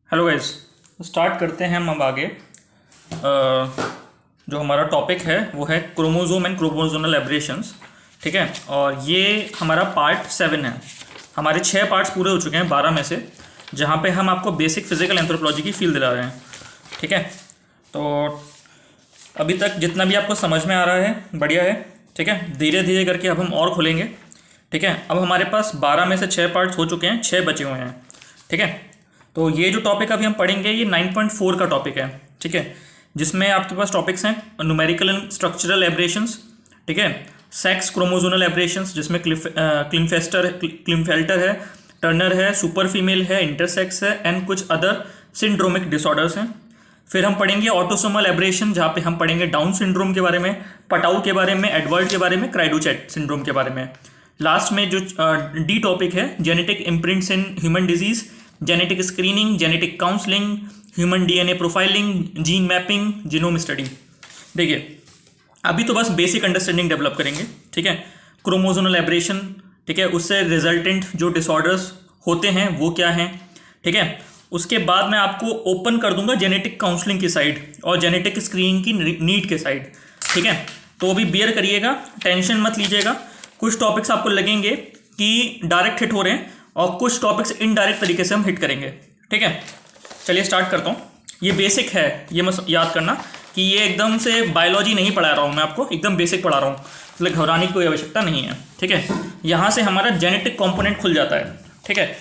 Hello guys, start करते हैं हम अब आगे। जो हमारा टॉपिक है वो है क्रोमोसोम एंड क्रोमोसोमल एब्रेशंस। ठीक है, और ये हमारा पार्ट 7 है। हमारे 6 पार्ट्स पूरे हो चुके हैं 12 में से, जहाँ पे हम आपको बेसिक फिजिकल एंथ्रोपोलॉजी की फील दिला रहे हैं। ठीक है, तो अभी तक जितना भी आपको समझ में आ रहा है बढ़िया है। ठीक है, धीरे धीरे करके अब हम और खोलेंगे। ठीक है, अब हमारे पास 12 में से 6 पार्ट्स हो चुके हैं, 6 बचे हुए हैं। ठीक है, तो ये जो टॉपिक अभी हम पढ़ेंगे ये 9.4 का टॉपिक है। ठीक है, जिसमें आपके पास टॉपिक्स हैं न्यूमेरिकल एंड स्ट्रक्चरल एब्रेशंस। ठीक है, सेक्स क्रोमोजोनल एब्रेशंस जिसमें क्लिमफेल्टर है, टर्नर है, सुपर फीमेल है, इंटरसेक्स है एंड कुछ अदर सिंड्रोमिक डिसऑर्डर्स हैं। फिर हम पढ़ेंगे ऑटोसोमल एब्रेशन, जहाँ पे हम पढ़ेंगे डाउन सिंड्रोम के बारे में, पटाउ के बारे में, एडवर्ड के बारे में, क्राइडोचेट सिंड्रोम के बारे में। लास्ट में जो डी टॉपिक है genetic imprints in human disease, genetic screening, genetic counselling, human DNA profiling, gene mapping, genome study. देखिए, अभी तो बस बेसिक अंडरस्टैंडिंग डेवलप करेंगे। ठीक है, क्रोमोसोमल एब्रेशन, ठीक है, उससे रिजल्टेंट जो डिसऑर्डर्स होते हैं वो क्या हैं। ठीक है, उसके बाद मैं आपको ओपन कर दूंगा जेनेटिक काउंसलिंग की साइड और जेनेटिक स्क्रीनिंग की नीड के साइड। ठीक है, तो अभी बेयर करिएगा, टेंशन मत लीजिएगा। कुछ टॉपिक्स आपको लगेंगे कि डायरेक्ट हिट हो रहे हैं और कुछ टॉपिक्स इनडायरेक्ट तरीके से हम हिट करेंगे। ठीक है, चलिए स्टार्ट करता हूँ। ये बेसिक है, ये मत याद करना कि ये एकदम से बायोलॉजी नहीं पढ़ा रहा हूँ मैं आपको, एकदम बेसिक पढ़ा रहा हूँ, इसलिए घबराने की कोई आवश्यकता नहीं है। ठीक है, यहाँ से हमारा जेनेटिक कंपोनेंट खुल जाता है। ठीक है,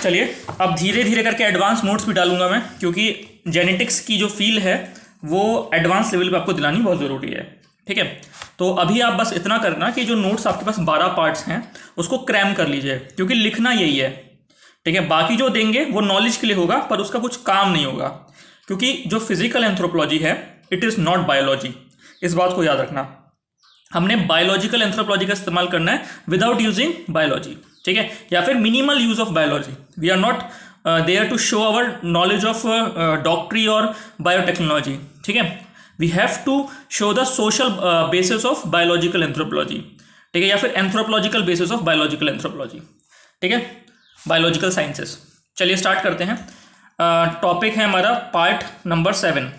चलिए अब धीरे धीरे करके एडवांस नोट्स भी डालूंगा मैं, क्योंकि जेनेटिक्स की जो फील है वो एडवांस लेवल पे आपको दिलानी बहुत ज़रूरी है। ठीक है, तो अभी आप बस इतना करना कि जो नोट्स आपके पास 12 पार्ट्स हैं उसको क्रैम कर लीजिए, क्योंकि लिखना यही है। ठीक है, बाकी जो देंगे वो नॉलेज के लिए होगा पर उसका कुछ काम नहीं होगा, क्योंकि जो फिजिकल एंथ्रोपोलॉजी है इट इज़ नॉट बायोलॉजी। इस बात को याद रखना, हमने बायोलॉजिकल एंथ्रोपोलॉजी का इस्तेमाल करना है विदाउट यूजिंग बायोलॉजी। ठीक है, या फिर minimal use of biology. We are not there to show our knowledge of डॉक्टरी और बायोटेक्नोलॉजी। ठीक है, we have to show the social basis of biological anthropology. ठीक है, या फिर anthropological basis of biological anthropology. ठीक है, बायोलॉजिकल साइंसेस। चलिए स्टार्ट करते हैं। टॉपिक है हमारा पार्ट नंबर 7।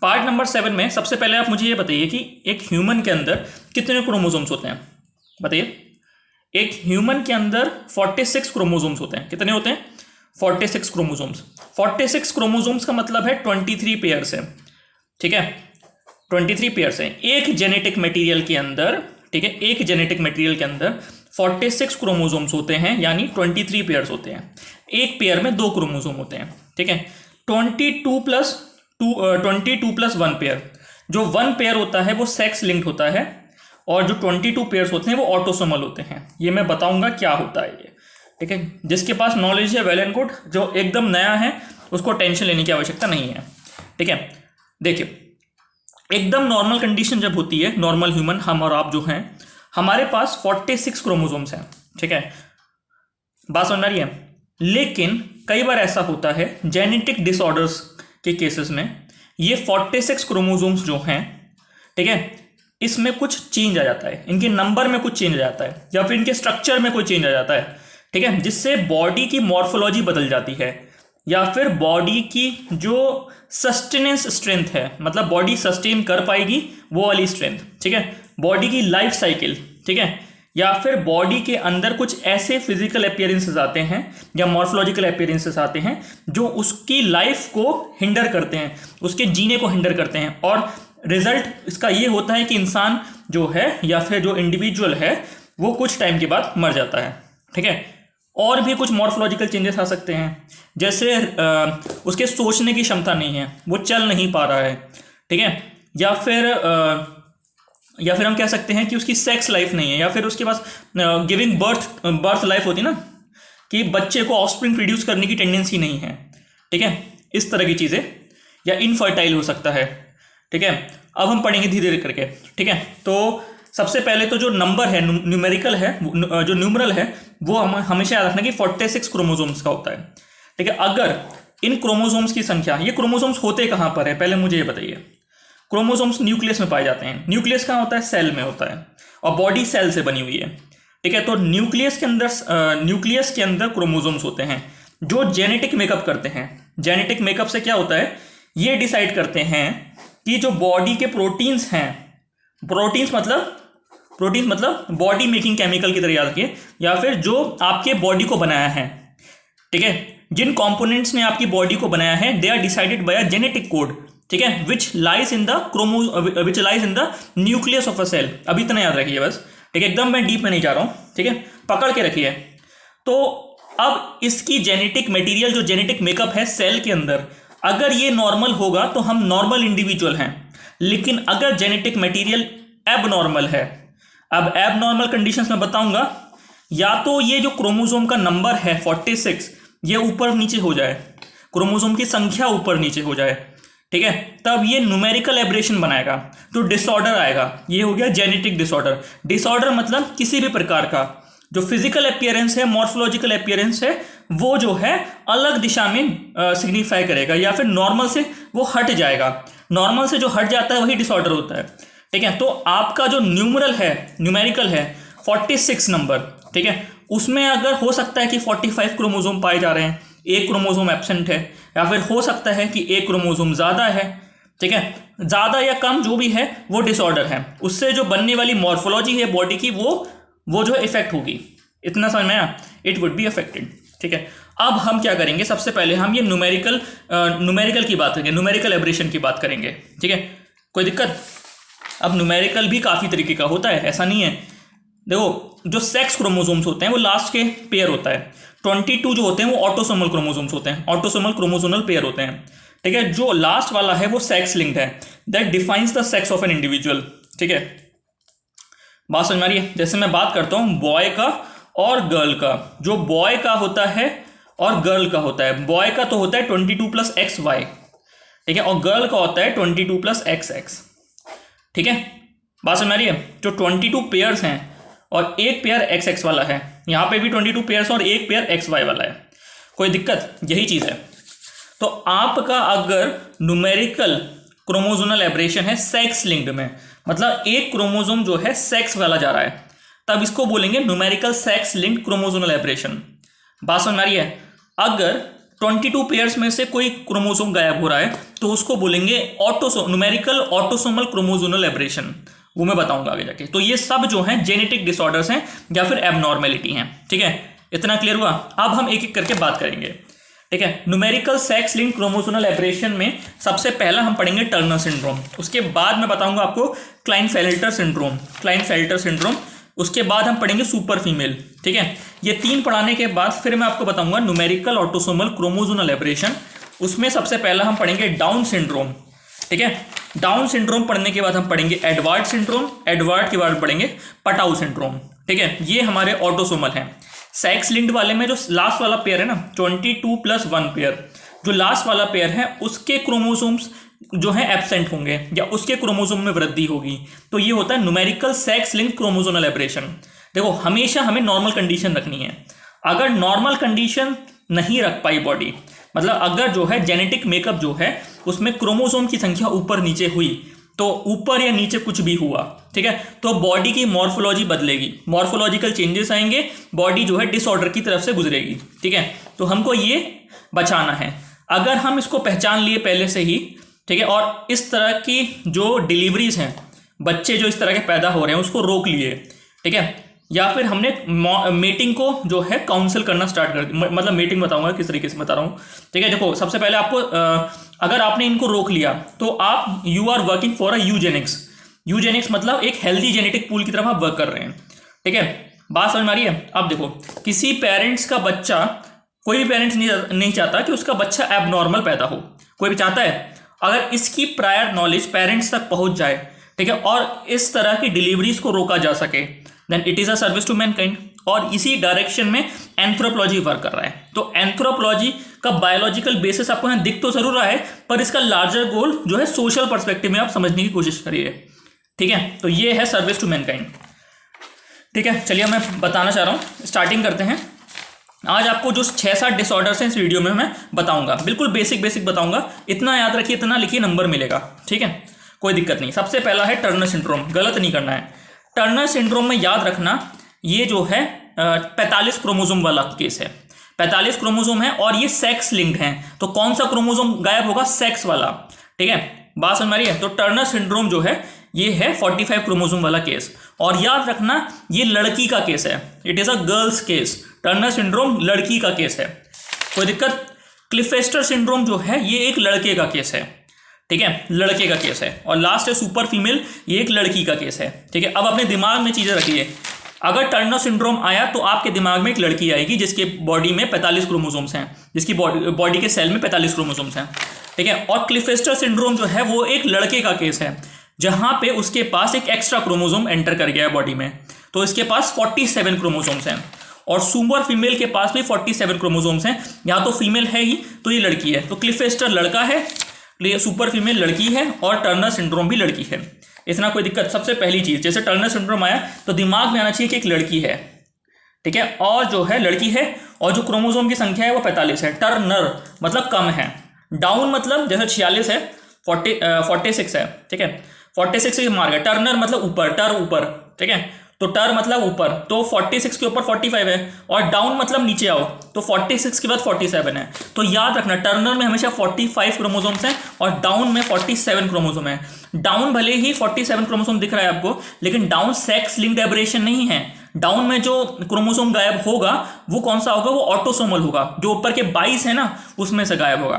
पार्ट नंबर 7 में सबसे पहले आप मुझे ये बताइए कि एक ह्यूमन के अंदर कितने क्रोमोसोम्स होते हैं। बताइए, एक ह्यूमन के अंदर 46 क्रोमोसोम्स होते हैं। कितने होते हैं? 46 क्रोमोसोम्स। 46 क्रोमोसोम्स का मतलब है 23 पेयर्स है। ठीक है, 23 पेयर्स हैं एक जेनेटिक मटेरियल के अंदर। ठीक है, एक जेनेटिक मटेरियल के अंदर 46 क्रोमोसोम्स होते हैं, यानी 23 पेयर्स होते हैं। एक पेयर में 2 क्रोमोसोम होते हैं। ठीक है, 22 प्लस 1 पेयर। जो 1 पेयर होता है वो सेक्स लिंक्ड होता है और जो 22 पेयर्स होते हैं वो ऑटोसोमल होते हैं। ये मैं बताऊंगा क्या होता है ये। ठीक है, जिसके पास नॉलेज है वेल एंड गुड, जो एकदम नया है उसको टेंशन लेने की आवश्यकता नहीं है। ठीक है, देखिए, एकदम नॉर्मल कंडीशन जब होती है, नॉर्मल ह्यूमन हम और आप जो हैं, हमारे पास 46 क्रोमोसोम्स हैं। ठीक है, बात समझ आ रही है? लेकिन कई बार ऐसा होता है जेनेटिक डिसऑर्डर्स के केसेस में ये 46 क्रोमोसोम्स जो हैं, ठीक है, इसमें कुछ चेंज आ जाता है, इनके नंबर में कुछ चेंज आ जाता है या फिर इनके स्ट्रक्चर में कोई चेंज आ जाता है। ठीक है, जिससे बॉडी की मॉर्फोलॉजी बदल जाती है या फिर बॉडी की जो सस्टेनेंस स्ट्रेंथ है, मतलब बॉडी सस्टेन कर पाएगी वो वाली स्ट्रेंथ। ठीक है, बॉडी की लाइफ साइकिल। ठीक है, या फिर बॉडी के अंदर कुछ ऐसे फिजिकल अपीयरेंसेस आते हैं या मॉर्फोलॉजिकल अपीयरेंसेस आते हैं जो उसकी लाइफ को हिंडर करते हैं, उसके जीने को हिंडर करते हैं, और रिजल्ट इसका ये होता है कि इंसान जो है या फिर जो इंडिविजुअल है वो कुछ टाइम के बाद मर जाता है। ठीक है, और भी कुछ मॉर्फोलॉजिकल चेंजेस आ सकते हैं, जैसे उसके सोचने की क्षमता नहीं है, वो चल नहीं पा रहा है। ठीक है, या फिर हम कह सकते हैं कि उसकी सेक्स लाइफ नहीं है, या फिर उसके पास गिविंग बर्थ लाइफ होती है ना, कि बच्चे को ऑफस्प्रिंग प्रोड्यूस करने की टेंडेंसी नहीं है। ठीक है, इस तरह की चीज़ें, या इनफर्टाइल हो सकता है। ठीक है, अब हम पढ़ेंगे धीरे धीरे करके। ठीक है, तो सबसे पहले तो जो नंबर है, न्यूमेरिकल है, जो न्यूमरल है, वो हम हमेशा याद रखना कि 46 क्रोमोसोम्स का होता है। ठीक है, अगर इन क्रोमोसोम्स की संख्या, ये क्रोमोसोम्स होते कहाँ पर है पहले मुझे ये बताइए। क्रोमोसोम्स न्यूक्लियस में पाए जाते हैं। न्यूक्लियस कहाँ होता है? सेल में होता है, और बॉडी सेल से बनी हुई है। ठीक है, तो न्यूक्लियस के अंदर क्रोमोसोम्स होते हैं, जो जेनेटिक मेकअप करते हैं। जेनेटिक मेकअप से क्या होता है, ये डिसाइड करते हैं कि जो बॉडी के प्रोटीन्स हैं, प्रोटीन्स मतलब बॉडी मेकिंग केमिकल की तरह याद रखिए, या फिर जो आपके बॉडी को बनाया है, ठीक है, जिन कंपोनेंट्स ने आपकी बॉडी को बनाया है, they are decided by a genetic code, ठीक है, which lies in the nucleus of a cell. अभी इतना याद रखिए बस, ठीक है, एकदम मैं डीप में नहीं जा रहा हूं, ठीक है, पकड़ के रखिए। तो अब इसकी जेनेटिक मटेरियल, जो जेनेटिक मेकअप है सेल के अंदर, अगर ये नॉर्मल होगा तो हम नॉर्मल इंडिविजुअल हैं, लेकिन अगर जेनेटिक मटेरियल एबनॉर्मल है, अब एबनॉर्मल कंडीशंस में बताऊंगा, या तो ये जो क्रोमोसोम का नंबर है 46 ये ऊपर नीचे हो जाए, क्रोमोसोम की संख्या ऊपर नीचे हो जाए, ठीक है, तब ये न्यूमेरिकल एब्रेशन बनाएगा, तो डिसऑर्डर आएगा। ये हो गया जेनेटिक डिसऑर्डर। डिसऑर्डर मतलब किसी भी प्रकार का जो फिजिकल अपीयरेंस है, मॉर्फोलॉजिकल अपीयरेंस है, वो जो है अलग दिशा में सिग्निफाई करेगा, या फिर नॉर्मल से वो हट जाएगा। नॉर्मल से जो हट जाता है वही डिसऑर्डर होता है, ठीक है। तो आपका जो न्यूमेरिकल है 46 नंबर, ठीक है, उसमें अगर हो सकता है कि 45 क्रोमोसोम पाए जा रहे हैं, एक क्रोमोसोम एब्सेंट है, या फिर हो सकता है कि एक क्रोमोसोम ज़्यादा है, ठीक है, ज़्यादा या कम जो भी है वो डिसऑर्डर है। उससे जो बनने वाली मॉर्फोलॉजी है बॉडी की वो जो है इफेक्ट होगी। इतना समझ में आया, इट वुड बी अफेक्टेड, ठीक है। अब हम क्या करेंगे, सबसे पहले हम ये न्यूमेरिकल की बात करेंगे, न्यूमेरिकल एब्रेशन की बात करेंगे, ठीक है, कोई दिक्कत। अब न्यूमेरिकल भी काफ़ी तरीके का होता है, ऐसा नहीं है। देखो जो सेक्स क्रोमोसोम्स होते हैं वो लास्ट के पेयर होता है, 22 जो होते हैं वो ऑटोसोमल क्रोमोसोम्स होते हैं, ऑटोसोमल क्रोमोसोमल पेयर होते हैं, ठीक है। जो लास्ट वाला है वो सेक्स लिंक्ड है, that defines the sex of an individual, ठीक है। बात समझ में आ रही है। जैसे मैं बात करता हूँ बॉय का और गर्ल का, जो बॉय का होता है और गर्ल का होता है, बॉय का तो होता है 22 + XY, ठीक है, और गर्ल का होता है 22 + XX, ठीक है। बात समझ में आ रही है। जो 22 पेयर्स हैं और एक पेयर XX वाला है, यहाँ पे भी 22 पेयर्स और एक पेयर XY वाला है, कोई दिक्कत, यही चीज़ है। तो आपका अगर न्यूमेरिकल क्रोमोसोमल एब्रेशन है सेक्स लिंक्ड में, मतलब एक क्रोमोसोम जो है सेक्स वाला जा रहा है, तब इसको बोलेंगे numerical sex linked chromosomal aberration. बात समझ में आ रही है। अगर 22 पेयर्स में से कोई क्रोमोसोम गायब हो रहा है तो उसको बोलेंगे न्यूमेरिकल ऑटोसोमल क्रोमोसोमल एब्रेशन, वो मैं बताऊंगा आगे जाके। तो ये सब जो हैं जेनेटिक डिसऑर्डर्स हैं या फिर एबनॉर्मेलिटी हैं, ठीक है। इतना क्लियर हुआ। अब हम एक एक करके बात करेंगे, ठीक है। Numerical sex linked chromosomal aberration में सबसे पहला हम पढ़ेंगे टर्नर सिंड्रोम, उसके बाद मैं बताऊंगा आपको क्लाइनफेल्टर सिंड्रोम, उसके बाद हम पढ़ेंगे सुपर फीमेल, ठीक है। ये 3 पढ़ाने के बाद फिर मैं आपको बताऊंगा न्यूमेरिकल ऑटोसोमल क्रोमोसोमल एब्रेशन, उसमें सबसे पहला हम पढ़ेंगे डाउन सिंड्रोम, ठीक है। डाउन सिंड्रोम पढ़ने के बाद हम पढ़ेंगे एडवर्ड सिंड्रोम, एडवर्ड के बाद पढ़ेंगे पटाउ सिंड्रोम, ठीक है। ये हमारे ऑटोसोमल हैं। सेक्स लिंक्ड वाले में जो लास्ट वाला पेयर है ना 22 + 1 पेयर, जो लास्ट वाला पेयर है उसके क्रोमोसोम्स जो है एब्सेंट होंगे या उसके क्रोमोसोम में वृद्धि होगी, तो ये होता है numerical sex linked chromosomal aberration. देखो हमेशा हमें नॉर्मल कंडीशन रखनी है। अगर नॉर्मल कंडीशन नहीं रख पाई बॉडी, मतलब अगर जो है जेनेटिक मेकअप जो है उसमें क्रोमोसोम की संख्या ऊपर नीचे हुई, तो ऊपर या नीचे कुछ भी हुआ, ठीक है, तो बॉडी की मॉर्फोलॉजी बदलेगी, मॉर्फोलॉजिकल चेंजेस आएंगे, बॉडी जो है डिसऑर्डर की तरफ से गुजरेगी, ठीक है। तो हमको ये बचाना है। अगर हम इसको पहचान लिए पहले से ही, ठीक है, और इस तरह की जो डिलीवरीज हैं, बच्चे जो इस तरह के पैदा हो रहे हैं उसको रोक लिए, ठीक है, या फिर हमने मीटिंग को जो है काउंसिल करना स्टार्ट कर दी, मतलब मीटिंग बताऊंगा किस तरीके से बता रहा हूँ, ठीक है। देखो सबसे पहले आपको अगर आपने इनको रोक लिया तो आप you are working for a eugenics मतलब एक हेल्दी जेनेटिक पूल की तरफ आप वर्क कर रहे हैं, ठीक है। बात समझ में आ रही है। अब देखो किसी पेरेंट्स का बच्चा, कोई भी पेरेंट्स नहीं चाहता कि उसका बच्चा एबनॉर्मल पैदा हो, कोई भी चाहता है। अगर इसकी प्रायर नॉलेज पेरेंट्स तक पहुंच जाए, ठीक है, और इस तरह की डिलीवरीज को रोका जा सके, then it is a service to mankind. और इसी डायरेक्शन में एंथ्रोपोलॉजी वर्क कर रहा है। तो एंथ्रोपोलॉजी का बायोलॉजिकल बेसिस आपको यहाँ दिख तो जरूर रहा है, पर इसका लार्जर गोल जो है सोशल पर्सपेक्टिव में आप समझने की कोशिश करिए, ठीक है। तो ये है सर्विस टू मैनकाइंड, ठीक है। चलिए मैं बताना चाह रहा हूँ, स्टार्टिंग करते हैं। आज आपको जो 6-7 डिसऑर्डर्स हैं इस वीडियो में मैं बताऊंगा, बिल्कुल बेसिक बताऊंगा। इतना याद रखिए, इतना लिखिए, नंबर मिलेगा, ठीक है, कोई दिक्कत नहीं। सबसे पहला है टर्नर सिंड्रोम, गलत नहीं करना है। टर्नर सिंड्रोम में याद रखना ये जो है 45 क्रोमोसोम वाला केस है। 45 क्रोमोसोम है और ये सेक्स लिंक्ड हैं, तो कौन सा क्रोमोसोम गायब होगा? सेक्स वाला। ठीक है, बात समझ रही है? तो टर्नर सिंड्रोम जो है ये है 45 क्रोमोसोम वाला केस। और याद रखना ये लड़की का केस है, it is a girls case. Turner syndrome लड़की का केस है, कोई दिक्कत? क्लिफेस्टर सिंड्रोम जो है ये एक लड़के का केस है। ठीक है, लड़के का केस है। और लास्ट है सुपर फीमेल, ये एक लड़की का केस है। ठीक है, अब अपने दिमाग में चीजें रखिए, अगर टर्नर सिंड्रोम आया तो आपके दिमाग में एक लड़की आएगी जिसके बॉडी में 45 क्रोमोसोम्स हैं, जिसकी बॉडी के सेल में 45 क्रोमोसोम्स हैं। ठीक है, और क्लिफेस्टर सिंड्रोम जो है वो एक लड़के का केस है जहां पे उसके पास एक एक्स्ट्रा क्रोमोसोम एंटर कर गया है बॉडी में, तो इसके पास 47 क्रोमोसोम्स हैं। और सुपर फीमेल के पास भी 47 क्रोमोसोम्स हैं, या तो फीमेल है ही तो ये लड़की है। तो क्लिफेस्टर लड़का है, सुपर फीमेल लड़की है, और टर्नर सिंड्रोम भी लड़की है। इतना कोई दिक्कत? सबसे पहली चीज, जैसे टर्नर सिंड्रोम आया तो दिमाग में आना चाहिए कि एक लड़की है। ठीक है, और जो है लड़की है, और जो क्रोमोसोम की संख्या है वो 45 है। टर्नर मतलब कम है, डाउन मतलब जैसे 46 है, 46 है। ठीक है, 46 से मार गया। टर्नर मतलब ऊपर, टर ऊपर। ठीक है, तो टर मतलब ऊपर, तो 46 के ऊपर 45 है, और डाउन मतलब नीचे आओ तो 46 के बाद 47 है। तो याद रखना टर्नर में हमेशा 45 क्रोमोसोम्स हैं और डाउन में 47 क्रोमोसोम है। डाउन भले ही 47 क्रोमोसोम दिख रहा है आपको, लेकिन डाउन सेक्स लिंक्ड एबरेशन नहीं है। डाउन में जो क्रोमोसोम गायब होगा वो कौन सा होगा? वो ऑटोसोमल होगा, जो ऊपर के 22 है ना उसमें से गायब होगा।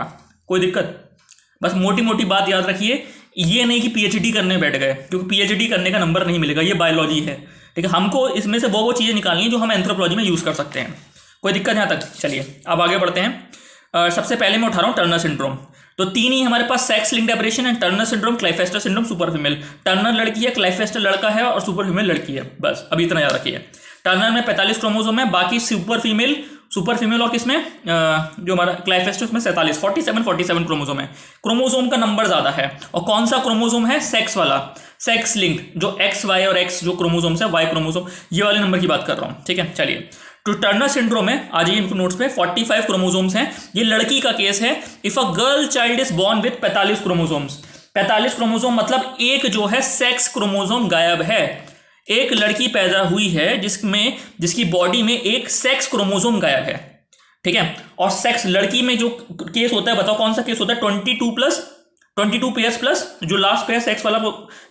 कोई दिक्कत? बस मोटी मोटी बात याद रखिए, ये नहीं कि पीएचडी करने बैठ गए, क्योंकि पीएचडी करने का नंबर नहीं मिलेगा, ये बायोलॉजी है। ठीक है, हमको इसमें से वो चीज़ें निकालनी है जो हम एंथ्रोपोलॉजी में यूज़ कर सकते हैं। कोई दिक्कत यहाँ तक? चलिए अब आगे बढ़ते हैं। सबसे पहले मैं उठा रहा हूँ टर्नर सिंड्रोम। तो तीन ही हमारे पास सेक्स लिंक्ड एबरेशन है, Turner syndrome, Klinefelter syndrome, super female. Turner लड़की है, क्लाइफेस्टर लड़का है, और सुपर फीमेल लड़की है। बस अभी इतना याद रखिए। टर्नर में 45 क्रोमोसोम है, बाकी सुपर फीमेल और किसमें जो हमारा क्लाइफेस्टर में 47 क्रोमोसोम है। क्रोमोसोम का नंबर ज्यादा है। और कौन सा क्रोमोसोम है? सेक्स वाला, सेक्स लिंक, जो एक्स वाई और एक्स जो क्रोमोसोम्स है, वाई क्रोमोसोम, ये वाले नंबर की बात कर रहा हूँ। ठीक है, चलिए तो टर्नर सिंड्रोम है, आ जाइए इनको नोट्स पे। 45 क्रोमोसोम्स हैं, ये लड़की का केस है। If a girl child is born with 45 chromosomes, 45 chromosome मतलब एक जो है सेक्स क्रोमोसोम गायब है। एक लड़की पैदा हुई है जिसकी बॉडी में एक सेक्स क्रोमोसोम गायब है। ठीक है, और सेक्स लड़की में जो केस होता है, बताओ कौन सा केस होता है? 22 पेयर्स प्लस जो लास्ट पेयर सेक्स वाला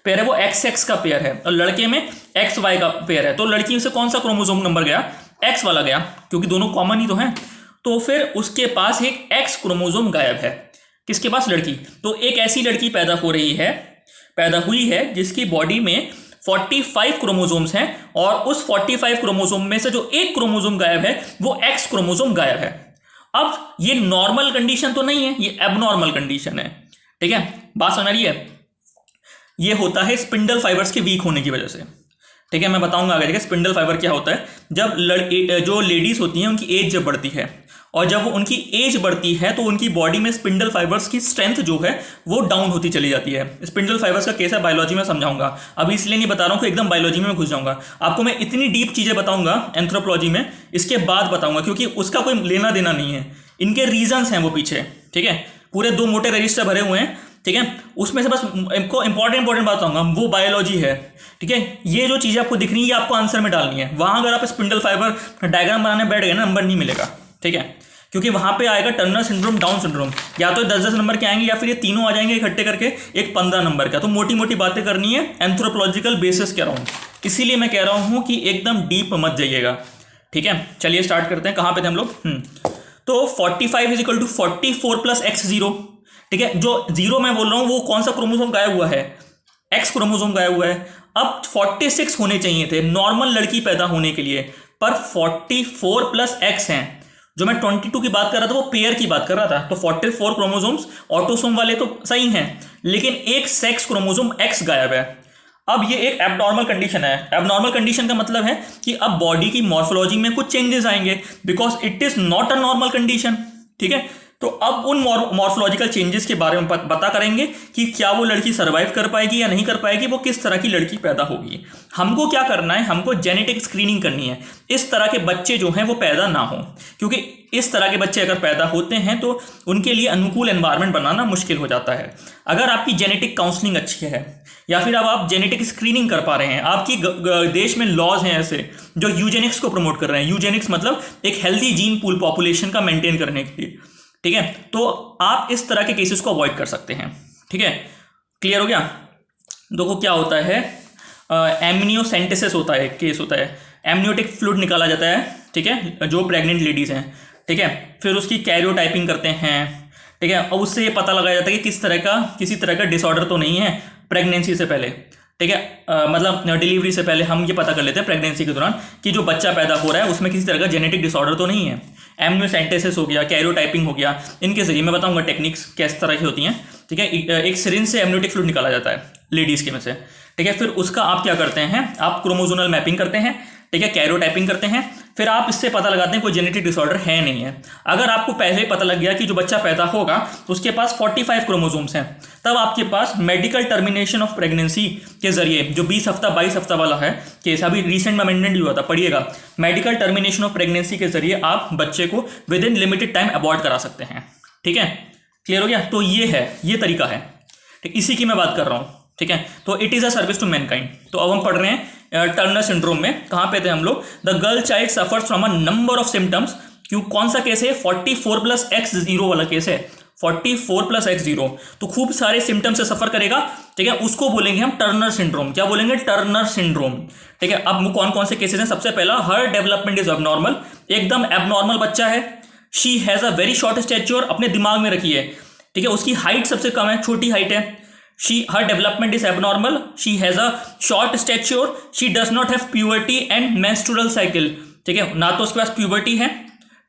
पेयर है वो एक्स का पेयर है, और लड़के में एक्स वाई का पेयर है। तो लड़की से कौन सा क्रोमोसोम नंबर गया? एक्स वाला गया, क्योंकि दोनों कॉमन ही तो हैं। तो फिर उसके पास एक एक्स क्रोमोसोम गायब है। किसके पास? लड़की। तो एक ऐसी लड़की पैदा हुई है जिसकी बॉडी में 45 क्रोमोसोम्स हैं, और उस 45 क्रोमोसोम में से जो एक क्रोमोसोम गायब है वो एक्स क्रोमोसोम गायब है। अब ये नॉर्मल कंडीशन तो नहीं है, ये एबनॉर्मल कंडीशन है। ठीक है, बात समझ रही है? ये होता है स्पिंडल फाइबर्स के वीक होने की वजह से। ठीक है, मैं बताऊंगा आगे। देखिए स्पिंडल फाइबर क्या होता है। जब जो लेडीज होती हैं उनकी एज जब बढ़ती है, और जब उनकी एज बढ़ती है तो उनकी बॉडी में स्पिंडल फाइबर्स की स्ट्रेंथ जो है वो डाउन होती चली जाती है। स्पिंडल फाइबर्स का केस है, बायोलॉजी में समझाऊंगा, अभी इसलिए नहीं बता रहा हूँ कि एकदम बायोलॉजी में घुस जाऊंगा। आपको मैं इतनी डीप चीजें बताऊंगा एंथ्रोपोलॉजी में, इसके बाद बताऊंगा, क्योंकि उसका कोई लेना देना नहीं है, इनके रीजंस हैं वो पीछे। ठीक है, पूरे 2 मोटे रजिस्टर भरे हुए हैं। ठीक है, उसमें से बस इनको इंपॉर्टेंट बात बताऊंगा, वो बायोलॉजी है। ठीक है, ये जो चीजें आपको दिख रही है ये आपको आंसर में डालनी है। वहां अगर आप स्पिंडल फाइबर डायग्राम बनाने बैठ गए ना, नंबर नहीं मिलेगा। ठीक है, क्योंकि वहां पे आएगा टर्नर सिंड्रोम, डाउन सिंड्रोम, या तो 10-10 नंबर के आएंगे, या फिर ये तीनों आ जाएंगे इकट्ठे करके एक 15 नंबर का। तो मोटी मोटी बातें करनी है, एंथ्रोपोलॉजिकल बेसिस कह रहा हूँ, इसीलिए मैं कह रहा हूँ कि एकदम डीप मत जाइएगा। ठीक है, चलिए स्टार्ट करते हैं। कहाँ पे थे हम लोग? तो 45 = 44 + x0। ठीक है, जो जीरो मैं बोल रहा हूँ वो कौन सा क्रोमोसोम गायब हुआ है? एक्स क्रोमोसोम गायब हुआ है। अब 46 होने चाहिए थे नॉर्मल लड़की पैदा होने के लिए, पर 44 + x हैं। जो मैं 22 की बात कर रहा था वो पेयर की बात कर रहा था। तो 44 क्रोमोसोम्स ऑटोसोम वाले तो सही हैं, लेकिन एक सेक्स क्रोमोसोम एक्स गायब है। अब ये एक एबनॉर्मल कंडीशन है। एबनॉर्मल कंडीशन का मतलब है कि अब बॉडी की मॉर्फोलॉजी में कुछ चेंजेस आएंगे, because it is not a normal condition. ठीक है, तो अब उन मॉर्फोलॉजिकल चेंजेस के बारे में पता करेंगे कि क्या वो लड़की सर्वाइव कर पाएगी या नहीं कर पाएगी, वो किस तरह की लड़की पैदा होगी। हमको क्या करना है, हमको जेनेटिक स्क्रीनिंग करनी है, इस तरह के बच्चे जो हैं वो पैदा ना हो, क्योंकि इस तरह के बच्चे अगर पैदा होते हैं तो उनके लिए अनुकूल एनवायरनमेंट बनाना मुश्किल हो जाता है। अगर आपकी जेनेटिक काउंसलिंग अच्छी है या फिर अब आप जेनेटिक स्क्रीनिंग कर पा रहे हैं, आपकी देश में लॉज हैं ऐसे जो यूजेनिक्स को प्रमोट कर रहे हैं। यूजेनिक्स मतलब एक हेल्दी जीन पूल पॉपुलेशन का मेंटेन करने के लिए, ठीक है, तो आप इस तरह के केसेस को अवॉइड कर सकते हैं। ठीक है, क्लियर हो गया। देखो क्या होता है, एमनियोसेंटेसिस होता है, केस होता है, एमनियोटिक फ्लूइड निकाला जाता है, ठीक है, जो प्रेग्नेंट लेडीज हैं, ठीक है, फिर उसकी कैरियोटाइपिंग करते हैं, ठीक है, और उससे ये पता लगाया जाता है कि किसी तरह का डिसऑर्डर तो नहीं है प्रेगनेंसी से पहले, ठीक है, मतलब डिलीवरी से पहले हम ये पता कर लेते हैं प्रेगनेंसी के दौरान कि जो बच्चा पैदा हो रहा है उसमें किसी तरह का जेनेटिक डिसऑर्डर तो नहीं है। एमनियोसेंटेसिस हो गया, कैरियोटाइपिंग हो गया, इनके जरिए मैं बताऊंगा टेक्निक्स किस तरह की होती हैं। ठीक है, एक सिरिंज से एमनियोटिक फ्लूइड निकाला जाता है लेडीज़ के में से, ठीक है, फिर उसका आप क्या करते हैं, आप क्रोमोजोनल मैपिंग करते हैं, ठीक है, कैरियोटाइपिंग करते हैं, फिर आप इससे पता लगाते हैं कोई जेनेटिक डिसऑर्डर है नहीं है। अगर आपको पहले ही पता लग गया कि जो बच्चा पैदा होगा उसके पास 45 क्रोमोसोम्स हैं, तब आपके पास मेडिकल टर्मिनेशन ऑफ प्रेगनेंसी के जरिए, जो 20 हफ्ता 22 हफ्ता वाला है केस, अभी रिसेंट में अमेंडमेंट हुआ था, पढ़िएगा, मेडिकल टर्मिनेशन ऑफ प्रेगनेंसी के जरिए आप बच्चे को with in limited time abort करा सकते हैं। ठीक है, क्लियर हो गया। तो ये है, ये तरीका है, ठीक, इसी की मैं बात कर रहा हूँ। ठीक है, तो it is a service to mankind. तो अब हम पढ़ रहे हैं टर्नर सिंड्रोम में, कहाँ पे थे हम लोग, the girl child suffers from a number of symptoms. क्यों, कौन सा केस है, 44+X0 वाला केस है, 44+X0, तो खूब सारे सिम्टम से सफर करेगा, ठीक है, उसको बोलेंगे हम टर्नर सिंड्रोम। क्या बोलेंगे, टर्नर सिंड्रोम। ठीक है, अब कौन कौन से केसेस हैं, सबसे पहला, हर डेवलपमेंट इज एबनॉर्मल, एकदम एबनॉर्मल बच्चा है। She has a very short stature, अपने दिमाग में रखिए, ठीक है, उसकी हाइट सबसे कम है, छोटी हाइट है। her development is abnormal, she has a short stature, she does not have puberty and menstrual cycle। ठीक है, ना तो उसके पास प्यूबर्टी है,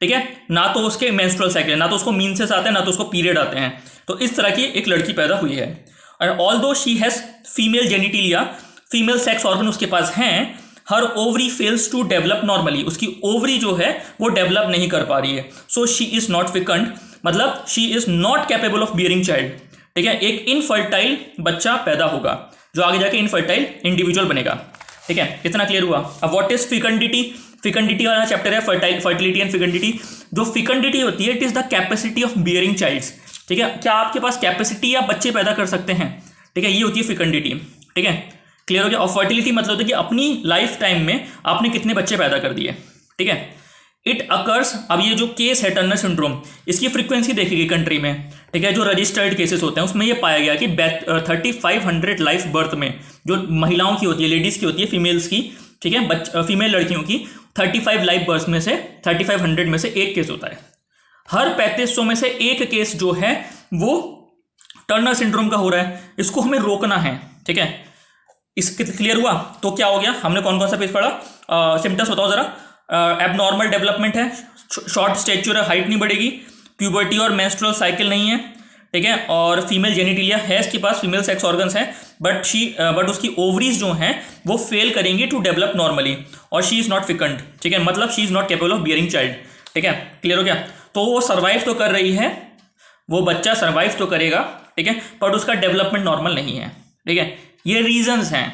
ठीक है, ना तो उसके मेंस्ट्रुअल साइकिल, ना तो उसको मींसेस आते हैं, ना तो उसको पीरियड आते हैं। तो इस तरह की एक लड़की पैदा हुई है। और although she has female genitalia, female sex organ उसके पास हैं, her ovary fails to develop normally, उसकी ओवरी जो है वो डेवलप नहीं कर पा रही है। So she is not fecund, मतलब she is not capable of bearing child. ठीक है, एक इनफर्टाइल बच्चा पैदा होगा जो आगे जाके इनफर्टाइल इंडिविजुअल बनेगा। ठीक है, इतना क्लियर हुआ। अब व्हाट इज फिकंडिटी, फिकंडिटी वाला चैप्टर है, फर्टिलिटी एंड फिकंडिटी। जो फिकंडिटी होती है, it is the capacity of bearing childs. ठीक है, क्या आपके पास कैपेसिटी या बच्चे पैदा कर सकते हैं, ठीक है, ये होती है फिकंडिटी। ठीक है, क्लियर हो गया। और फर्टिलिटी मतलब होता है कि अपनी लाइफ टाइम में आपने कितने बच्चे पैदा कर दिए। ठीक है, इट अकर्स, अब ये जो केस है टर्नर सिंड्रोम, इसकी फ्रीक्वेंसी देखी गई कंट्री में, ठीक है, जो रजिस्टर्ड केसेस होते हैं उसमें ये पाया गया कि 3500 लाइफ बर्थ में, जो महिलाओं की होती है, लेडीज़ की होती है, फीमेल्स की, ठीक है, फीमेल लड़कियों की 35 लाइफ बर्थ में से 3500 में से एक केस होता है। हर 3500 में से एक केस जो है वो टर्नर सिंड्रोम का हो रहा है। इसको हमें रोकना है। ठीक है, इसके क्लियर हुआ। तो क्या हो गया, हमने कौन कौन सा पेज पढ़ा, सिम्टम्स बताओ जरा। एबनॉर्मल डेवलपमेंट है, शॉर्ट स्टैच्यूर है, हाइट नहीं बढ़ेगी, प्यूबर्टी और मेंस्ट्रुअल साइकिल नहीं है, ठीक है, और फीमेल जेनिटिलिया है, इसके पास फीमेल सेक्स ऑर्गन्स हैं, बट उसकी ओवरीज जो हैं वो फेल करेंगी टू डेवलप नॉर्मली, और शी इज़ नॉट फिकंड। ठीक है, मतलब she is not capable of bearing child. ठीक है, क्लियर हो गया। तो वो सर्वाइव तो कर रही है, वो बच्चा सर्वाइव तो करेगा, ठीक है, बट उसका डेवलपमेंट नॉर्मल नहीं है। ठीक है, ये रीजंस हैं,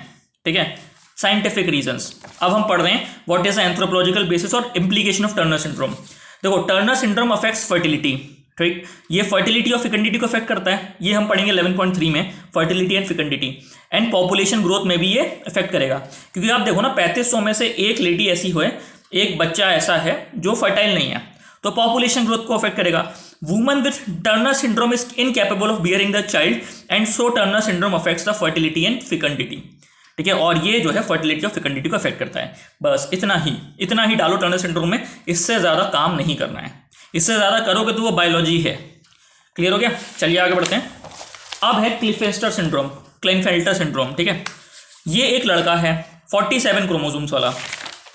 ठीक है, साइंटिफिक रीजंस। अब हम पढ़ रहे हैं what is the anthropological basis और इम्प्लीकेशन ऑफ टर्नर सिंड्रोम। देखो, टर्नर सिंड्रोम अफेक्ट्स फर्टिलिटी, ठीक, ये फर्टिलिटी और फिकंडिटी को अफेक्ट करता है, ये हम पढ़ेंगे 11.3 में, fertility and fecundity, and population growth में भी ये अफेक्ट करेगा। क्योंकि आप देखो ना, 3500 में से एक लेडी ऐसी हो, एक बच्चा ऐसा है जो फर्टाइल नहीं है, तो पॉपुलेशन ग्रोथ को अफेक्ट करेगा। Woman with Turner syndrome is incapable of bearing the child and so Turner syndrome affects the fertility and fecundity. ठीक है, और ये जो है फर्टिलिटी और फिकंडिटी को अफेक्ट करता है। बस इतना ही डालो टर्नर सिंड्रोम में, इससे ज़्यादा काम नहीं करना है। इससे ज़्यादा करोगे तो वो बायोलॉजी है। क्लियर हो गया, चलिए आगे बढ़ते हैं। अब है क्लिफेस्टर सिंड्रोम, क्लेनफेल्टर सिंड्रोम। ठीक है, ये एक लड़का है 47 क्रोमोसोम्स वाला।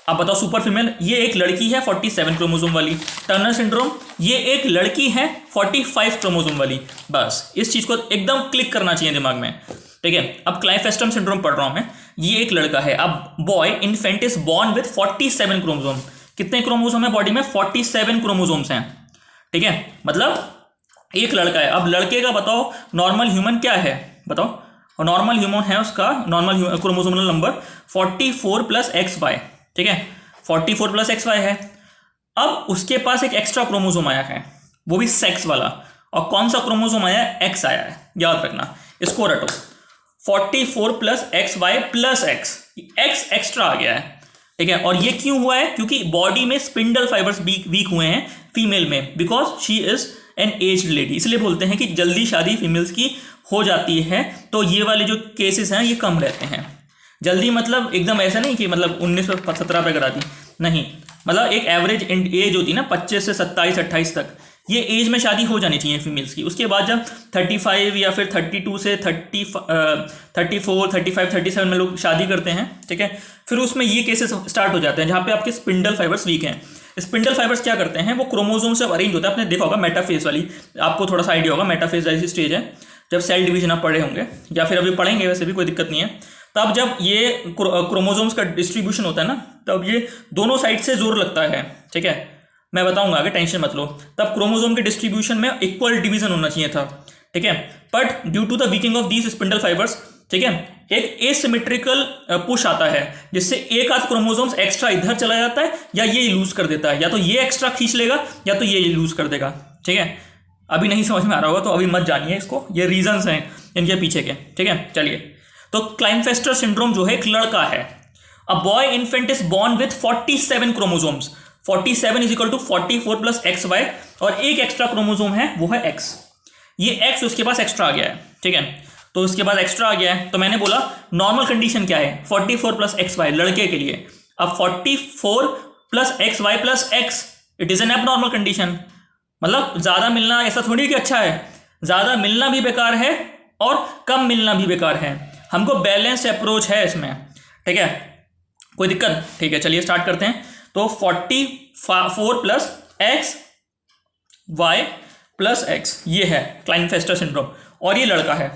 अब बताओ, सुपर फीमेल, ये एक लड़की है 47 क्रोमोसोम वाली। टर्नर सिंड्रोम, ये एक लड़की है 45 क्रोमोसोम वाली। बस इस चीज़ को एकदम क्लिक करना चाहिए दिमाग में। ठीक है, अब क्लाइफेस्टर सिंड्रोम पढ़ रहा हूँ मैं, ये एक लड़का है। अब boy infant is born with 47 chromosome. कितने क्रोमोसोम है बॉडी में, 47 क्रोमोसोम्स हैं। ठीक है, मतलब एक लड़का है। अब लड़के का बताओ नॉर्मल ह्यूमन क्या है, बताओ। और नॉर्मल ह्यूमन है उसका normal chromosomal number 44 plus XY, ठीक है, 44 प्लस XY है। अब उसके पास एक एक्स्ट्रा क्रोमोसोम आया है, वो भी सेक्स वाला। और कौन सा क्रोमोसोम आया है? X आया है, याद रखना, इसको रटो। 44 plus XY plus X extra आ गया है, ठीक है। और ये क्यों हुआ है? क्योंकि बॉडी में स्पिंडल फाइबर्स वीक हुए हैं फीमेल में, because she is an aged lady. इसलिए बोलते हैं कि जल्दी शादी फीमेल्स की हो जाती है, तो ये वाले जो केसेस हैं ये कम रहते हैं। जल्दी मतलब एकदम ऐसा नहीं कि मतलब 19-17 पे करा दी, नहीं, मतलब एक एवरेज एज होती है ना 25 से 27-28 तक, ये एज में शादी हो जानी चाहिए फीमेल्स की। उसके बाद जब 35 या फिर 32 से 34, 35, 37 में लोग शादी करते हैं, ठीक है, फिर उसमें ये केसेस स्टार्ट हो जाते हैं जहाँ पे आपके स्पिंडल फाइबर्स वीक हैं। स्पिंडल फाइबर्स क्या करते हैं? वो क्रोमोसोम से अरेंज होता है। आपने देखा होगा मेटाफेज वाली, आपको थोड़ा सा आइडिया होगा, मेटाफेज जैसी स्टेज है जब सेल डिवीजन आप पढ़े होंगे या फिर अभी पढ़ेंगे, वैसे भी कोई दिक्कत नहीं है। तब जब ये क्रोमोसोम्स का डिस्ट्रीब्यूशन होता है ना, तब ये दोनों साइड से जोर लगता है, ठीक है, मैं बताऊंगा आगे, टेंशन मत लो। तब क्रोमोसोम के डिस्ट्रीब्यूशन में इक्वल डिवीजन होना चाहिए था, ठीक है, but due to the weakening of these spindle fibres, ठीक है, एक एसिमेट्रिकल पुश आता है जिससे एक आध क्रोमोसोम्स एक्स्ट्रा इधर चला जाता है या ये लूज कर देता है, या तो ये एक्स्ट्रा खींच लेगा या तो ये लूज कर देगा, ठीक है। अभी नहीं समझ में आ रहा होगा तो अभी मत जानिए इसको, ये रीजंस हैं इनके पीछे के, ठीक है। चलिए, तो क्लाइनफेस्टर सिंड्रोम जो है एक लड़का है। A boy infant is born with 47 chromosomes, 47 is equal to 44 plus XY, और एक एक्स्ट्रा क्रोमोसोम है वो है X। ये X उसके पास एक्स्ट्रा आ गया है, ठीक है, तो उसके पास एक्स्ट्रा आ गया है। तो मैंने बोला नॉर्मल कंडीशन क्या है? 44 प्लस XY लड़के के लिए। अब 44 plus XY plus X, it is an abnormal condition. मतलब ज्यादा मिलना ऐसा थोड़ी कि अच्छा है, ज्यादा मिलना भी बेकार है और कम मिलना भी बेकार है। हमको बैलेंस्ड अप्रोच है इसमें, ठीक है, कोई दिक्कत? ठीक है, चलिए स्टार्ट करते हैं। तो 44 प्लस XY प्लस X, ये है क्लाइनफेस्टर सिंड्रोम, और ये लड़का है।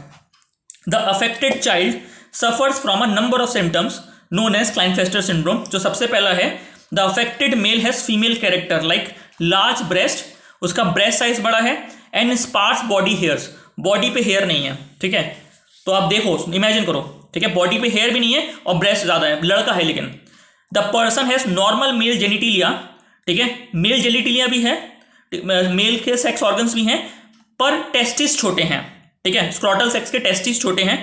The affected child suffers from a number of symptoms known as Klinefelter syndrome. जो सबसे पहला है, the affected male has female character like large breast, उसका ब्रेस्ट साइज बड़ा है, and sparse body hairs, body पे हेयर नहीं है, ठीक है। तो आप देखो, इमेजिन करो, ठीक है, बॉडी पे हेयर भी नहीं है और ब्रेस्ट ज्यादा है, लड़का है। लेकिन the person has normal male genitalia, ठीक है, मेल जेनिटिलिया भी है, मेल के सेक्स ऑर्गन्स भी हैं, पर टेस्टिस छोटे हैं, ठीक है, स्क्रोटल सेक्स के टेस्टिस छोटे हैं।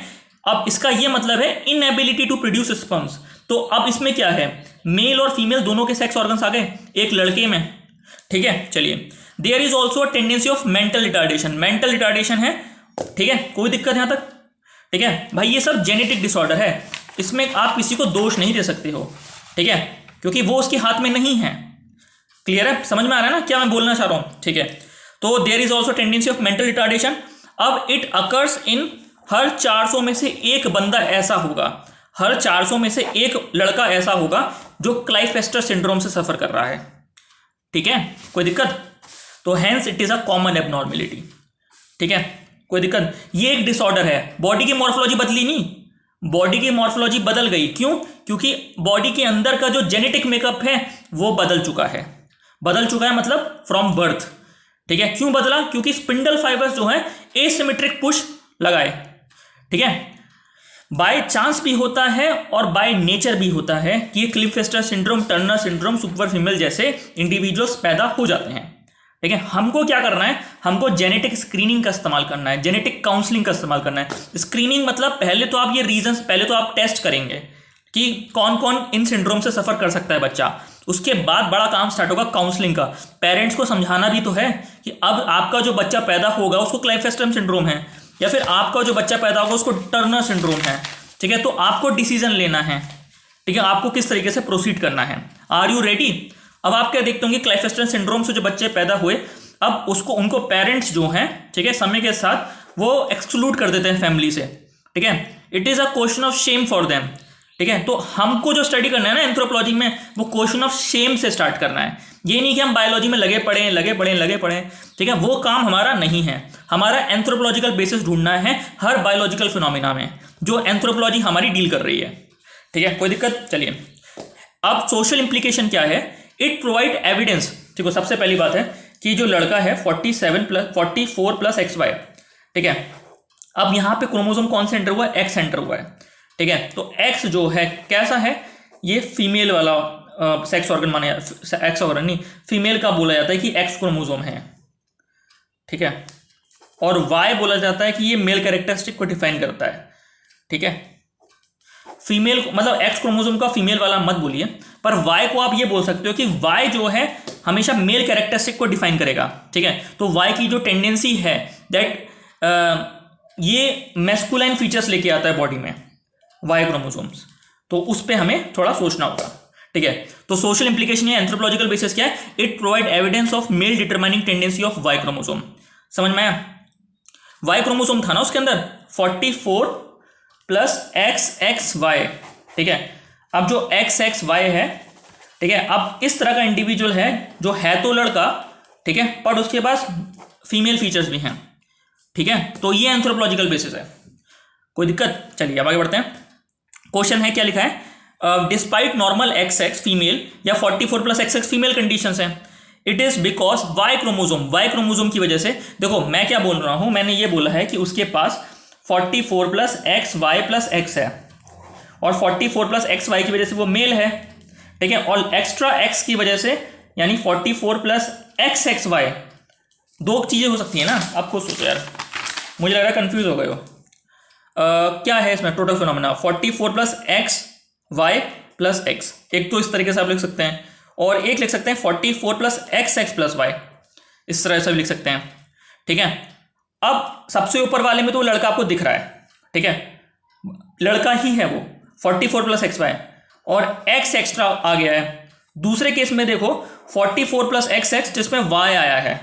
अब इसका ये मतलब है इनएबिलिटी टू प्रोड्यूस स्पर्म्स। तो अब इसमें क्या है, मेल और फीमेल दोनों के सेक्स ऑर्गन्स आ गए एक लड़के में, ठीक है। चलिए, there is also a tendency of mental retardation, mental retardation है, ठीक है, कोई दिक्कत यहां तक? ठीक है भाई, ये सब जेनेटिक डिसऑर्डर है, इसमें आप किसी को दोष नहीं दे सकते हो, ठीक है, क्योंकि वो उसके हाथ में नहीं है। क्लियर है? समझ में आ रहा है ना क्या मैं बोलना चाह रहा हूं? ठीक है, तो there is also tendency of mental retardation. अब इट अकर्स इन हर 400 में से एक बंदा ऐसा होगा, हर 400 में से एक लड़का ऐसा होगा जो क्लाइनफेस्टर सिंड्रोम से सफर कर रहा है, ठीक है, कोई दिक्कत? तो hence it is a common abnormality, ठीक है, कोई दिक्कत? ये एक डिसऑर्डर है, बॉडी की मॉर्फोलॉजी बदली नहीं, बॉडी की मॉर्फोलॉजी बदल गई, क्यों? क्योंकि बॉडी के अंदर का जो जेनेटिक मेकअप है वो बदल चुका है, बदल चुका है मतलब फ्रॉम बर्थ, ठीक है। क्यों बदला? क्योंकि स्पिंडल फाइबर्स जो है एसिमेट्रिक पुश लगाए, ठीक है। बाय चांस भी होता है और बाय नेचर भी होता है कि Klinefelter syndrome, Turner syndrome, super female जैसे इंडिविजुअल्स पैदा हो जाते हैं, ठीक है। हमको क्या करना है? हमको जेनेटिक स्क्रीनिंग का इस्तेमाल करना है, जेनेटिक काउंसलिंग का इस्तेमाल करना है। स्क्रीनिंग मतलब पहले तो आप ये रीजंस, पहले तो आप टेस्ट करेंगे कि कौन कौन इन सिंड्रोम से सफर कर सकता है बच्चा, उसके बाद बड़ा काम स्टार्ट होगा काउंसलिंग का। पेरेंट्स को समझाना भी तो है कि अब आपका जो बच्चा पैदा होगा उसको क्लाइनफेस्टर सिंड्रोम है, या फिर आपका जो बच्चा पैदा होगा उसको टर्नर सिंड्रोम है, ठीक है। तो आपको डिसीजन लेना है, ठीक है, आपको किस तरीके से प्रोसीड करना है। Are you ready? अब आप क्या देखते होंगे, क्लाइनफेस्टर सिंड्रोम से जो बच्चे पैदा हुए, अब उसको उनको पेरेंट्स जो हैं, ठीक है, समय के साथ वो एक्सक्लूड कर देते हैं फैमिली से, ठीक है। It is a question of shame for them, ठीक है। तो हमको जो स्टडी करना है ना एंथ्रोपोलॉजी में, वो क्वेश्चन ऑफ शेम से स्टार्ट करना है। ये नहीं कि हम बायोलॉजी में लगे पड़े, ठीक है, वो काम हमारा नहीं है। हमारा एंथ्रोपोलॉजिकल बेसिस ढूंढना है हर बायोलॉजिकल फिनोमिना में जो एंथ्रोपोलॉजी हमारी डील कर रही है, ठीक है, कोई दिक्कत? चलिए, अब सोशल इंप्लीकेशन क्या है? इट प्रोवाइड एविडेंस, ठीक है, सबसे पहली बात है कि जो लड़का है 44 प्लस XY, ठीक है। अब यहाँ पे क्रोमोसोम कौन से एंटर हुआ है, X एंटर हुआ है, ठीक है। तो X जो है कैसा है, ये फीमेल वाला सेक्स ऑर्गन माना, एक्स ऑर्गन नहीं, फीमेल का बोला जाता है कि X क्रोमोसोम है, ठीक है। और Y बोला जाता है कि ये मेल कैरेक्टरिस्टिक को डिफाइन करता है, ठीक है। फीमेल मतलब X क्रोमोसोम का फीमेल वाला मत बोलिए, पर Y को आप ये बोल सकते हो कि Y जो है हमेशा मेल कैरेक्टरिस्टिक को डिफाइन करेगा, ठीक है। तो Y की जो टेंडेंसी है दैट ये मैस्कुलाइन फीचर्स लेके आता है बॉडी में, Y क्रोमोसोम्स, तो उस पर हमें थोड़ा सोचना होगा, ठीक है। तो सोशल इंप्लीकेशन या एंथ्रोपोलॉजिकल बेसिस क्या है, it provide evidence of male determining tendency of Y chromosome. समझ में आया, Y क्रोमोसोम था ना उसके अंदर 44 प्लस XXY, ठीक है। अब जो XXY है, ठीक है, अब इस तरह का इंडिविजुअल है जो है तो लड़का, ठीक है, पर उसके पास फीमेल फीचर्स भी हैं, ठीक है। तो ये एंथ्रोपोलॉजिकल बेसिस है, कोई दिक्कत। चलिए अब आगे बढ़ते हैं। क्वेश्चन है, क्या लिखा है, डिस्पाइट नॉर्मल XX फीमेल या 44 प्लस XX फीमेल कंडीशंस हैं, it is because Y chromosome की वजह से। देखो मैं क्या बोल रहा हूं, मैंने ये बोला है कि उसके पास 44 प्लस XY प्लस X है, और 44 प्लस XY की वजह से वो मेल है, ठीक है। और एक्स्ट्रा X की वजह से यानी 44 प्लस XXY, दो चीजें हो सकती है ना। आप खुद सोचो यार, मुझे लग रहा है कंफ्यूज हो गए हो। क्या है इसमें total phenomena, 44 plus XY plus X, एक तो इस तरीके से आप लिख सकते हैं, और एक लिख सकते हैं 44 प्लस XX प्लस Y, इस तरह से भी लिख सकते हैं, ठीक है। अब सबसे ऊपर वाले में तो लड़का आपको दिख रहा है, ठीक है, लड़का ही है वो 44 प्लस XY, और X एक्स्ट्रा आ गया है। दूसरे केस में देखो 44 प्लस XX जिसमें Y आया है,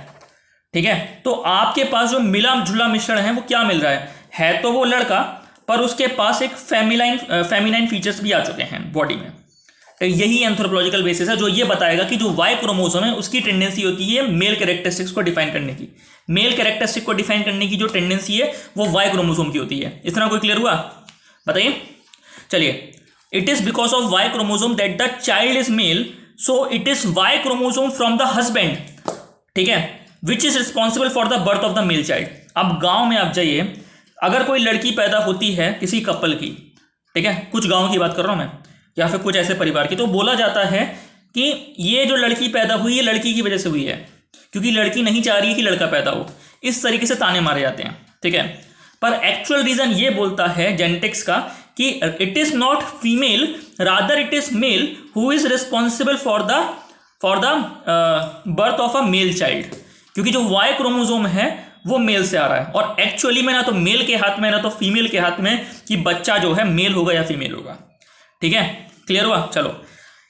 ठीक है। तो आपके पास जो मिला जुला मिश्रण है वो क्या मिल रहा है तो वो लड़का, पर उसके पास एक फेमिनाइन फीचर्स भी आ चुके हैं बॉडी में। तो यही एंथ्रोपोलॉजिकल बेसिस है जो ये बताएगा कि जो Y क्रोमोसोम है उसकी टेंडेंसी होती है मेल कैरेक्टरिस्टिक्स को डिफाइन करने की। मेल कैरेक्टरिस्टिक को डिफाइन करने की जो टेंडेंसी है वो Y क्रोमोसोम की होती है। इतना कोई क्लियर हुआ, बताइए। चलिए, it is because of Y chromosome that the child is male, so it is Y chromosome from the husband, ठीक है, विच is responsible for the birth of the male child. अब गांव में आप जाइए, अगर कोई लड़की पैदा होती है किसी कपल की, ठीक है, कुछ गांव की बात कर रहा हूं मैं, या फिर कुछ ऐसे परिवार की, तो बोला जाता है कि ये जो लड़की पैदा हुई है लड़की की वजह से हुई है, क्योंकि लड़की नहीं चाह रही है कि लड़का पैदा हो। इस तरीके से ताने मारे जाते हैं, ठीक है। पर एक्चुअल रीजन ये बोलता है जेनेटिक्स का कि it is not female, rather it is male who is responsible for the birth of a male child, क्योंकि जो Y क्रोमोसोम है वो मेल से आ रहा है, और एक्चुअली में ना तो मेल के हाथ में ना तो फीमेल के हाथ में कि बच्चा जो है मेल होगा या फीमेल होगा, ठीक है। क्लियर हुआ, चलो।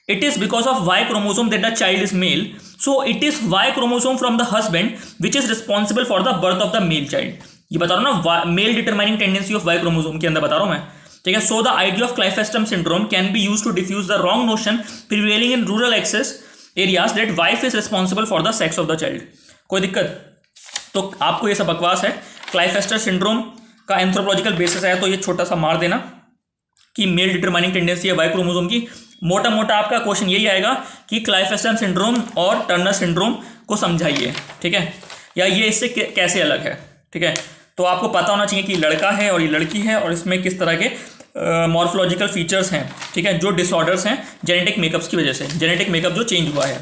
It is because of Y chromosome that the child is male, so it is Y chromosome from the husband which is responsible for the birth of the male child. ये बता रहा हूं ना, male determining tendency of Y chromosome के अंदर बता रहा हूं मैं, ठीक है। So the idea of Klinefelter syndrome can be used to diffuse the wrong notion prevailing in rural access areas that wife is responsible for the sex of the child. कोई दिक्कत? तो आपको ये सब बकवास है। क्लाइफेस्टर सिंड्रोम का एंथ्रोपोलॉजिकल बेसिस है तो ये छोटा सा मार देना कि मेल डिटरमाइनिंग टेंडेंसी है Y क्रोमोसोम की। मोटा मोटा आपका क्वेश्चन यही आएगा कि क्लाइफेस्टर सिंड्रोम और टर्नर सिंड्रोम को समझाइए, ठीक है, या ये इससे कैसे अलग है, ठीक है। तो आपको पता होना चाहिए कि लड़का है और ये लड़की है, और इसमें किस तरह के मॉर्फोलॉजिकल फीचर्स हैं, ठीक है, जो डिसऑर्डर्स हैं जेनेटिक मेकअप्स की वजह से, जेनेटिक मेकअप जो चेंज हुआ है,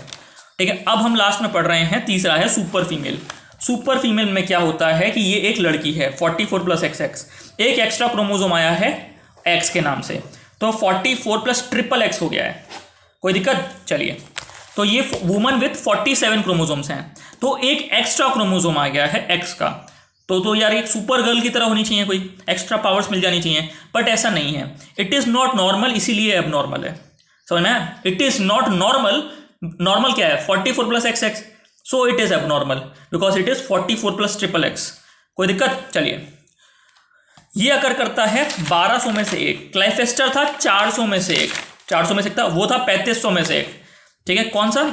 ठीक है। अब हम लास्ट में पढ़ रहे हैं, तीसरा है सुपर फीमेल। सुपर फीमेल में क्या होता है कि ये एक लड़की है 44 प्लस XX, एक एक्स्ट्रा क्रोमोसोम आया है X के नाम से, तो 44 प्लस XXX हो गया है। कोई दिक्कत? चलिए, तो ये वुमन विथ 47 क्रोमोसोम्स हैं, तो एक एक्स्ट्रा क्रोमोसोम आ गया है X का, तो यार एक सुपर गर्ल की तरह होनी चाहिए, कोई एक्स्ट्रा पावर्स मिल जानी चाहिए, बट ऐसा नहीं है। इट इज़ नॉट नॉर्मल, इसीलिए अब नॉर्मल है, समझ में? It is not normal. Normal क्या है? 44 plus XX, so it is abnormal because it is 44 plus XXX। कोई दिक्कत? चलिए, ये अकर करता है 1200 में से एक। क्लाइफेस्टर था 400 में से एक, 400 में से एक था, वो था 3500 में से एक, ठीक है। कौन सा?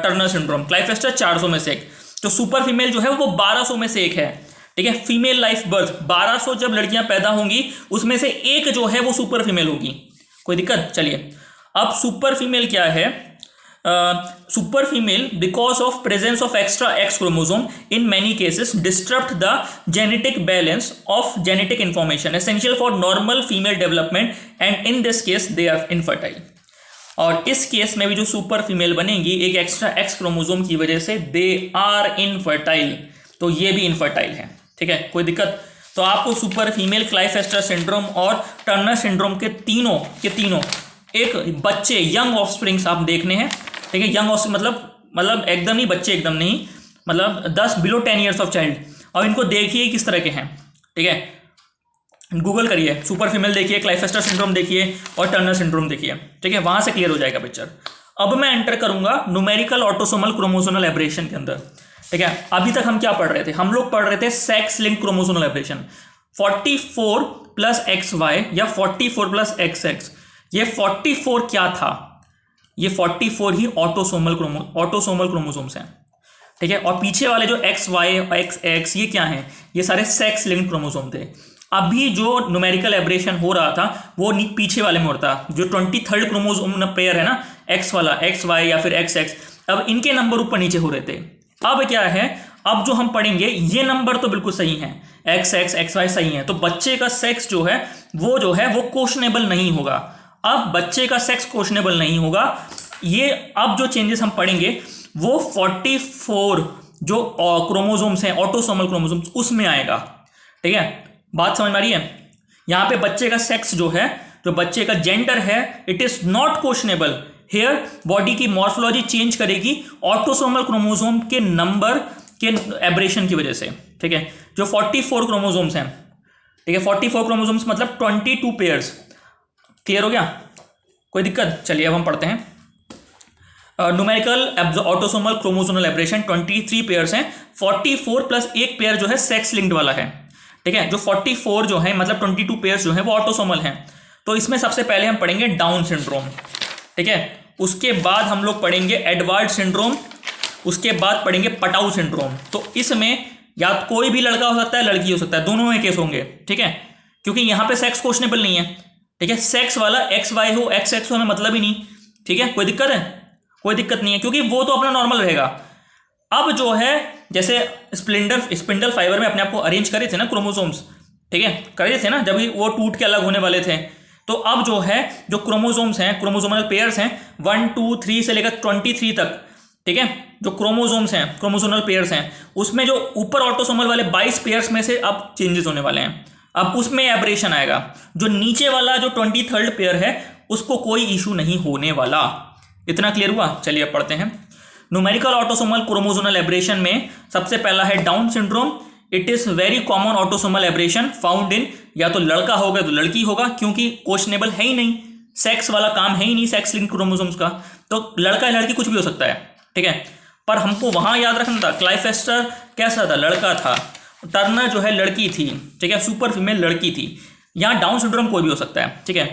Turner syndrome. क्लाइफेस्टर 400 में से एक, तो सुपर फीमेल जो है वो 1200 में से एक है, ठीक है। फीमेल लाइफ बर्थ 1200 जब लड़कियां पैदा होंगी उसमें से एक जो है वो सुपर फीमेल होगी। कोई दिक्कत? चलिए, अब सुपर फीमेल क्या है? Super female because of presence of extra X chromosome in many cases disturb the genetic balance of genetic information essential for normal female development and in this case they are infertile. और इस case में भी जो super female बनेगी एक extra X chromosome की वजह से दे आर इनफर्टाइल, तो ये भी इनफर्टाइल है। ठीक है, कोई दिक्कत? तो आपको सुपर फीमेल, क्लाइफेस्टर सिंड्रोम और टर्नर सिंड्रोम के तीनों एक बच्चे यंग ऑफस्प्रिंग्स आप देखने हैं। ठीक है, यंग ऑफस्प्रिंग मतलब एकदम ही बच्चे, एकदम नहीं, मतलब 10 बिलो 10 ईयर्स ऑफ चाइल्ड। और इनको देखिए किस तरह के हैं। ठीक है, गूगल करिए, सुपर फीमेल देखिए, क्लाइफेस्टर सिंड्रोम देखिए और टर्नर सिंड्रोम देखिए। ठीक है, वहां से क्लियर हो जाएगा पिक्चर। अब मैं एंटर करूंगा न्यूमेरिकल ऑटोसोमल क्रोमोसोमल एब्रेशन के अंदर। ठीक है, अभी तक हम क्या पढ़ रहे थे? हम लोग पढ़ रहे थे sex link chromosomal aberration 44 plus XY या 44 प्लस XX। ये 44 क्या था? ये 44 ही ऑटोसोमल क्रोमोसोम्स हैं। ठीक है, और पीछे वाले जो XY और XX ये क्या हैं? ये सारे सेक्स लिंक्ड क्रोमोसोम थे। अभी जो न्यूमेरिकल एब्रेशन हो रहा था वो पीछे वाले में होता, जो 23rd क्रोमोसोम पेयर है ना, X वाला, XY या फिर XX, अब इनके नंबर ऊपर नीचे हो रहे थे। अब क्या है, अब जो हम पढ़ेंगे ये नंबर तो बिल्कुल सही है, XX XY सही है, तो बच्चे का सेक्स जो है वो क्वेश्चनेबल नहीं होगा। अब बच्चे का सेक्स क्वेश्चनेबल नहीं होगा। ये अब जो चेंजेस हम पढ़ेंगे वो 44 जो क्रोमोसोम्स हैं, ऑटोसोमल क्रोमोसोम्स, उसमें आएगा। ठीक है, बात समझ में आ रही है? यहां पे बच्चे का सेक्स जो है, जो बच्चे का जेंडर है, it is not questionable. Hair body की मॉर्फोलॉजी चेंज करेगी ऑटोसोमल क्रोमोसोम के नंबर के एब्रेशन की वजह से। ठीक है, जो 44 क्रोमोसोम्स हैं, ठीक है, 44 क्रोमोसोम्स मतलब 22 पेयर्स। क्लियर हो गया? कोई दिक्कत? चलिए अब हम पढ़ते हैं। Numerical autosomal chromosomal aberration 23 pairs हैं। 44 प्लस एक पेयर जो है सेक्स लिंक्ड वाला है। ठीक है, जो 44 जो है मतलब 22 पेयर्स जो है वो ऑटोसोमल हैं। तो इसमें सबसे पहले हम पढ़ेंगे डाउन सिंड्रोम। ठीक है, उसके बाद हम लोग पढ़ेंगे एडवर्ड सिंड्रोम, उसके बाद पढ़ेंगे पटाऊ सिंड्रोम। तो इसमें या कोई भी लड़का हो सकता है, लड़की हो सकता है, दोनों में केस होंगे। ठीक है, क्योंकि यहां पे सेक्स क्वेश्चनेबल नहीं है। ठीक है, सेक्स वाला XY हो XX हो में मतलब ही नहीं। ठीक है, कोई दिक्कत है? कोई दिक्कत नहीं है, क्योंकि वो तो अपना नॉर्मल रहेगा। अब जो है जैसे स्पिंडल फाइबर में अपने आप को अरेंज करे थे ना क्रोमोसोम्स, ठीक है, करे थे ना, जब वो टूट के अलग होने वाले थे। तो अब जो है जो क्रोमोसोम्स हैं, क्रोमोसोमल पेयर्स हैं 1 2 3 से लेकर 23 तक। ठीक है, जो क्रोमोसोम्स हैं, क्रोमोसोमल पेयर्स हैं, उसमें जो ऊपर ऑटोसोमल वाले 22 पेयर्स में से अब चेंजेस होने वाले हैं। अब उसमें एब्रेशन आएगा। जो नीचे वाला जो 23rd पेयर है उसको कोई इशू नहीं होने वाला। इतना क्लियर हुआ? चलिए अब पढ़ते हैं। न्यूमेरिकल ऑटोसोमल क्रोमोसोमल एब्रेशन में सबसे पहला है Down syndrome. It is very common autosomal aberration found in, या तो लड़का होगा तो लड़की होगा, क्योंकि क्वेश्चनेबल है ही नहीं, सेक्स वाला काम है ही नहीं सेक्स लिंक्ड क्रोमोसोम्स का, तो लड़का लड़की कुछ भी हो सकता है। ठीक है, पर हमको वहां याद रखना था क्लाइफेस्टर कैसा था, लड़का था, टर्नर जो है लड़की थी। ठीक है, सुपर फीमेल लड़की थी। यहाँ डाउन सिंड्रोम कोई भी हो सकता है। ठीक है,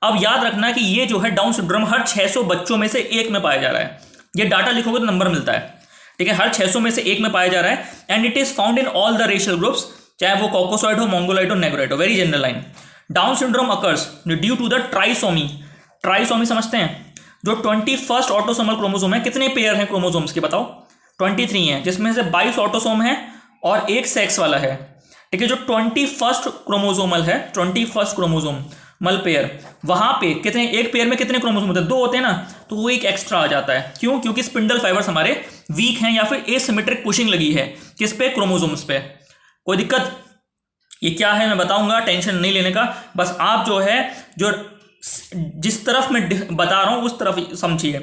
अब याद रखना कि ये जो है डाउन सिंड्रोम हर 600 बच्चों में से एक में पाया जा रहा है। ये डाटा लिखोगे तो नंबर मिलता है। ठीक है, हर 600 में से एक में पाया जा रहा है। And it is found in all the racial groups, चाहे वो कॉकोसॉइड हो, मोंगोलॉइड हो, नेग्रोइड हो। Very general line. Down syndrome occurs due to the trisomy. Trisomy समझते हैं? जो 21st ऑटोसोमल क्रोमोसोम है, कितने पेयर हैं क्रोमोसोम्स के बताओ? 23 हैं, जिसमें से 22 ऑटोसोम है और एक सेक्स वाला है। ठीक है, जो 21st क्रोमोसोमल है, 21st क्रोमोसोमल पेयर, वहां पे कितने, एक पेयर में कितने क्रोमोसोम होते हैं? 2 होते हैं ना, तो वो एक एक्स्ट्रा आ जाता है। क्यों? क्योंकि स्पिंडल फाइबर्स हमारे वीक हैं या फिर एसिमेट्रिक पुशिंग लगी है किस पे? क्रोमोसोम्स पे। कोई दिक्कत? ये क्या है मैं बताऊंगा, टेंशन नहीं लेने का। बस आप जो है जो जिस तरफ मैं बता रहा हूं उस तरफ समझिए।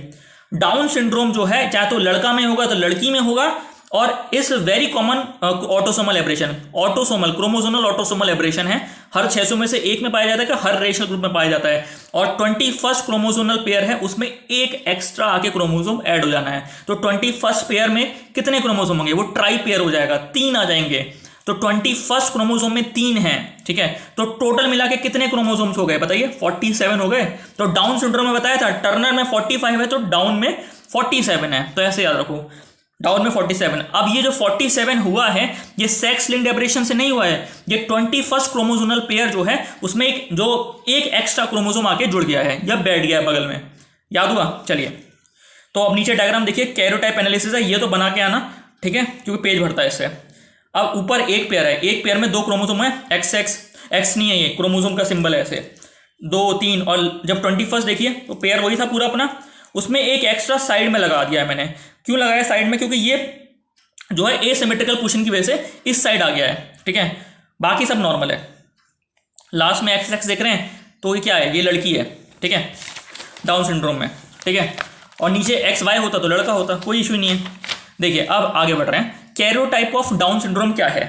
डाउन सिंड्रोम जो है चाहे तो लड़का में होगा तो लड़की में होगा, और इस very common autosomal aberration, autosomal chromosomal autosomal aberration है, हर 600 में से एक में पाया जाता है कि हर रेशियल ग्रुप में पाया जाता है। और 21st क्रोमोसोमल पेयर है, उसमें एक एक्स्ट्रा आके क्रोमोसोम ऐड हो जाना है। तो 21st पेयर में कितने क्रोमोसोम होंगे? वो ट्राई पेयर हो जाएगा, 3 आ जाएंगे। तो 21st क्रोमोसोम में 3 हैं। ठीक है, तो टोटल मिला के कितने क्रोमोसोम्स हो गए बताइए? 47 हो गए। तो डाउन सिंड्रोम में बताया था टर्नर में 45 है, तो डाउन में 47 है। तो ऐसे याद रखो, डाउन में 47। अब ये जो 47 हुआ है ये सेक्स लिंक्ड एब्रेशन से नहीं हुआ है, ये 21st क्रोमोसोमल पेयर जो है उसमें एक एक्स्ट्रा क्रोमोसोम आके जुड़ गया है या बैठ गया है बगल में। याद हुआ? चलिए, तो अब नीचे डायग्राम देखिए, कैरियोटाइप एनालिसिस है, ये तो बना के आना, ठीक है, क्योंकि पेज भरता है इससे। अब ऊपर एक पेयर है, एक पेयर में 2 क्रोमोसोम है, एक्स नहीं है, ये क्रोमोसोम का सिंबल है ऐसे 2 3, और जब 21 देखिए तो पेयर वही था पूरा अपना, उसमें एक एक्स्ट्रा साइड में लगा दिया है मैंने। क्यों लगाया साइड में? क्योंकि ये जो है एसिमेट्रिकल पोजीशन की वजह से इस साइड आ गया है, ठीक है, बाकी सब नॉर्मल है। लास्ट में एक्स देख रहे हैं तो ये क्या है, ये लड़की है, ठीक है, डाउन सिंड्रोम में, ठीक है, और नीचे एक्स वाई होता तो लड़का होता, कोई इशू नहीं है। देखिए अब आगे बढ़ रहे हैं, कैरियोटाइप ऑफ डाउन सिंड्रोम क्या है,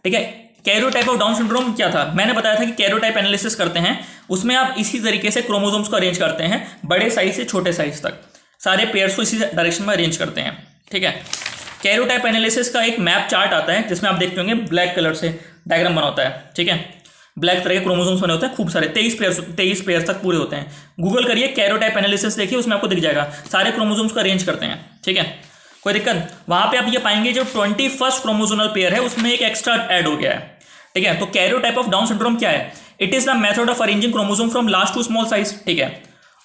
ठीक है। कैरियोटाइप ऑफ डाउन सिंड्रोम क्या था, मैंने बताया था कि कैरियोटाइप एनालिसिस करते हैं, उसमें आप इसी तरीके से क्रोमोसोम्स को अरेंज करते हैं, बड़े साइज से छोटे साइज तक सारे पेयर्स को इसी डायरेक्शन में अरेंज करते हैं, ठीक है। कैरियोटाइप एनालिसिस का एक मैप चार्ट आता है जिसमें आप देखते होंगे ब्लैक कलर से डायग्राम बना होता है, ठीक है, ब्लैक तरह के क्रोमोसोम्स बने होते हैं खूब सारे, 23 पेयर तक पूरे होते हैं। गूगल करिए कैरियोटाइप एनालिसिस, देखिए उसमें आपको दिख जाएगा, सारे क्रोमोसोम्स को अरेंज करते हैं, ठीक है, कोई दिक्कत। वहां पे आप ये पाएंगे जो 21 क्रोमोसोमल पेयर है उसमें एक एक्स्ट्रा ऐड हो गया है, ठीक है। तो कैरियोटाइप ऑफ डाउन सिंड्रोम क्या है, it is the method of arranging chromosome from large to small size, ठीक है।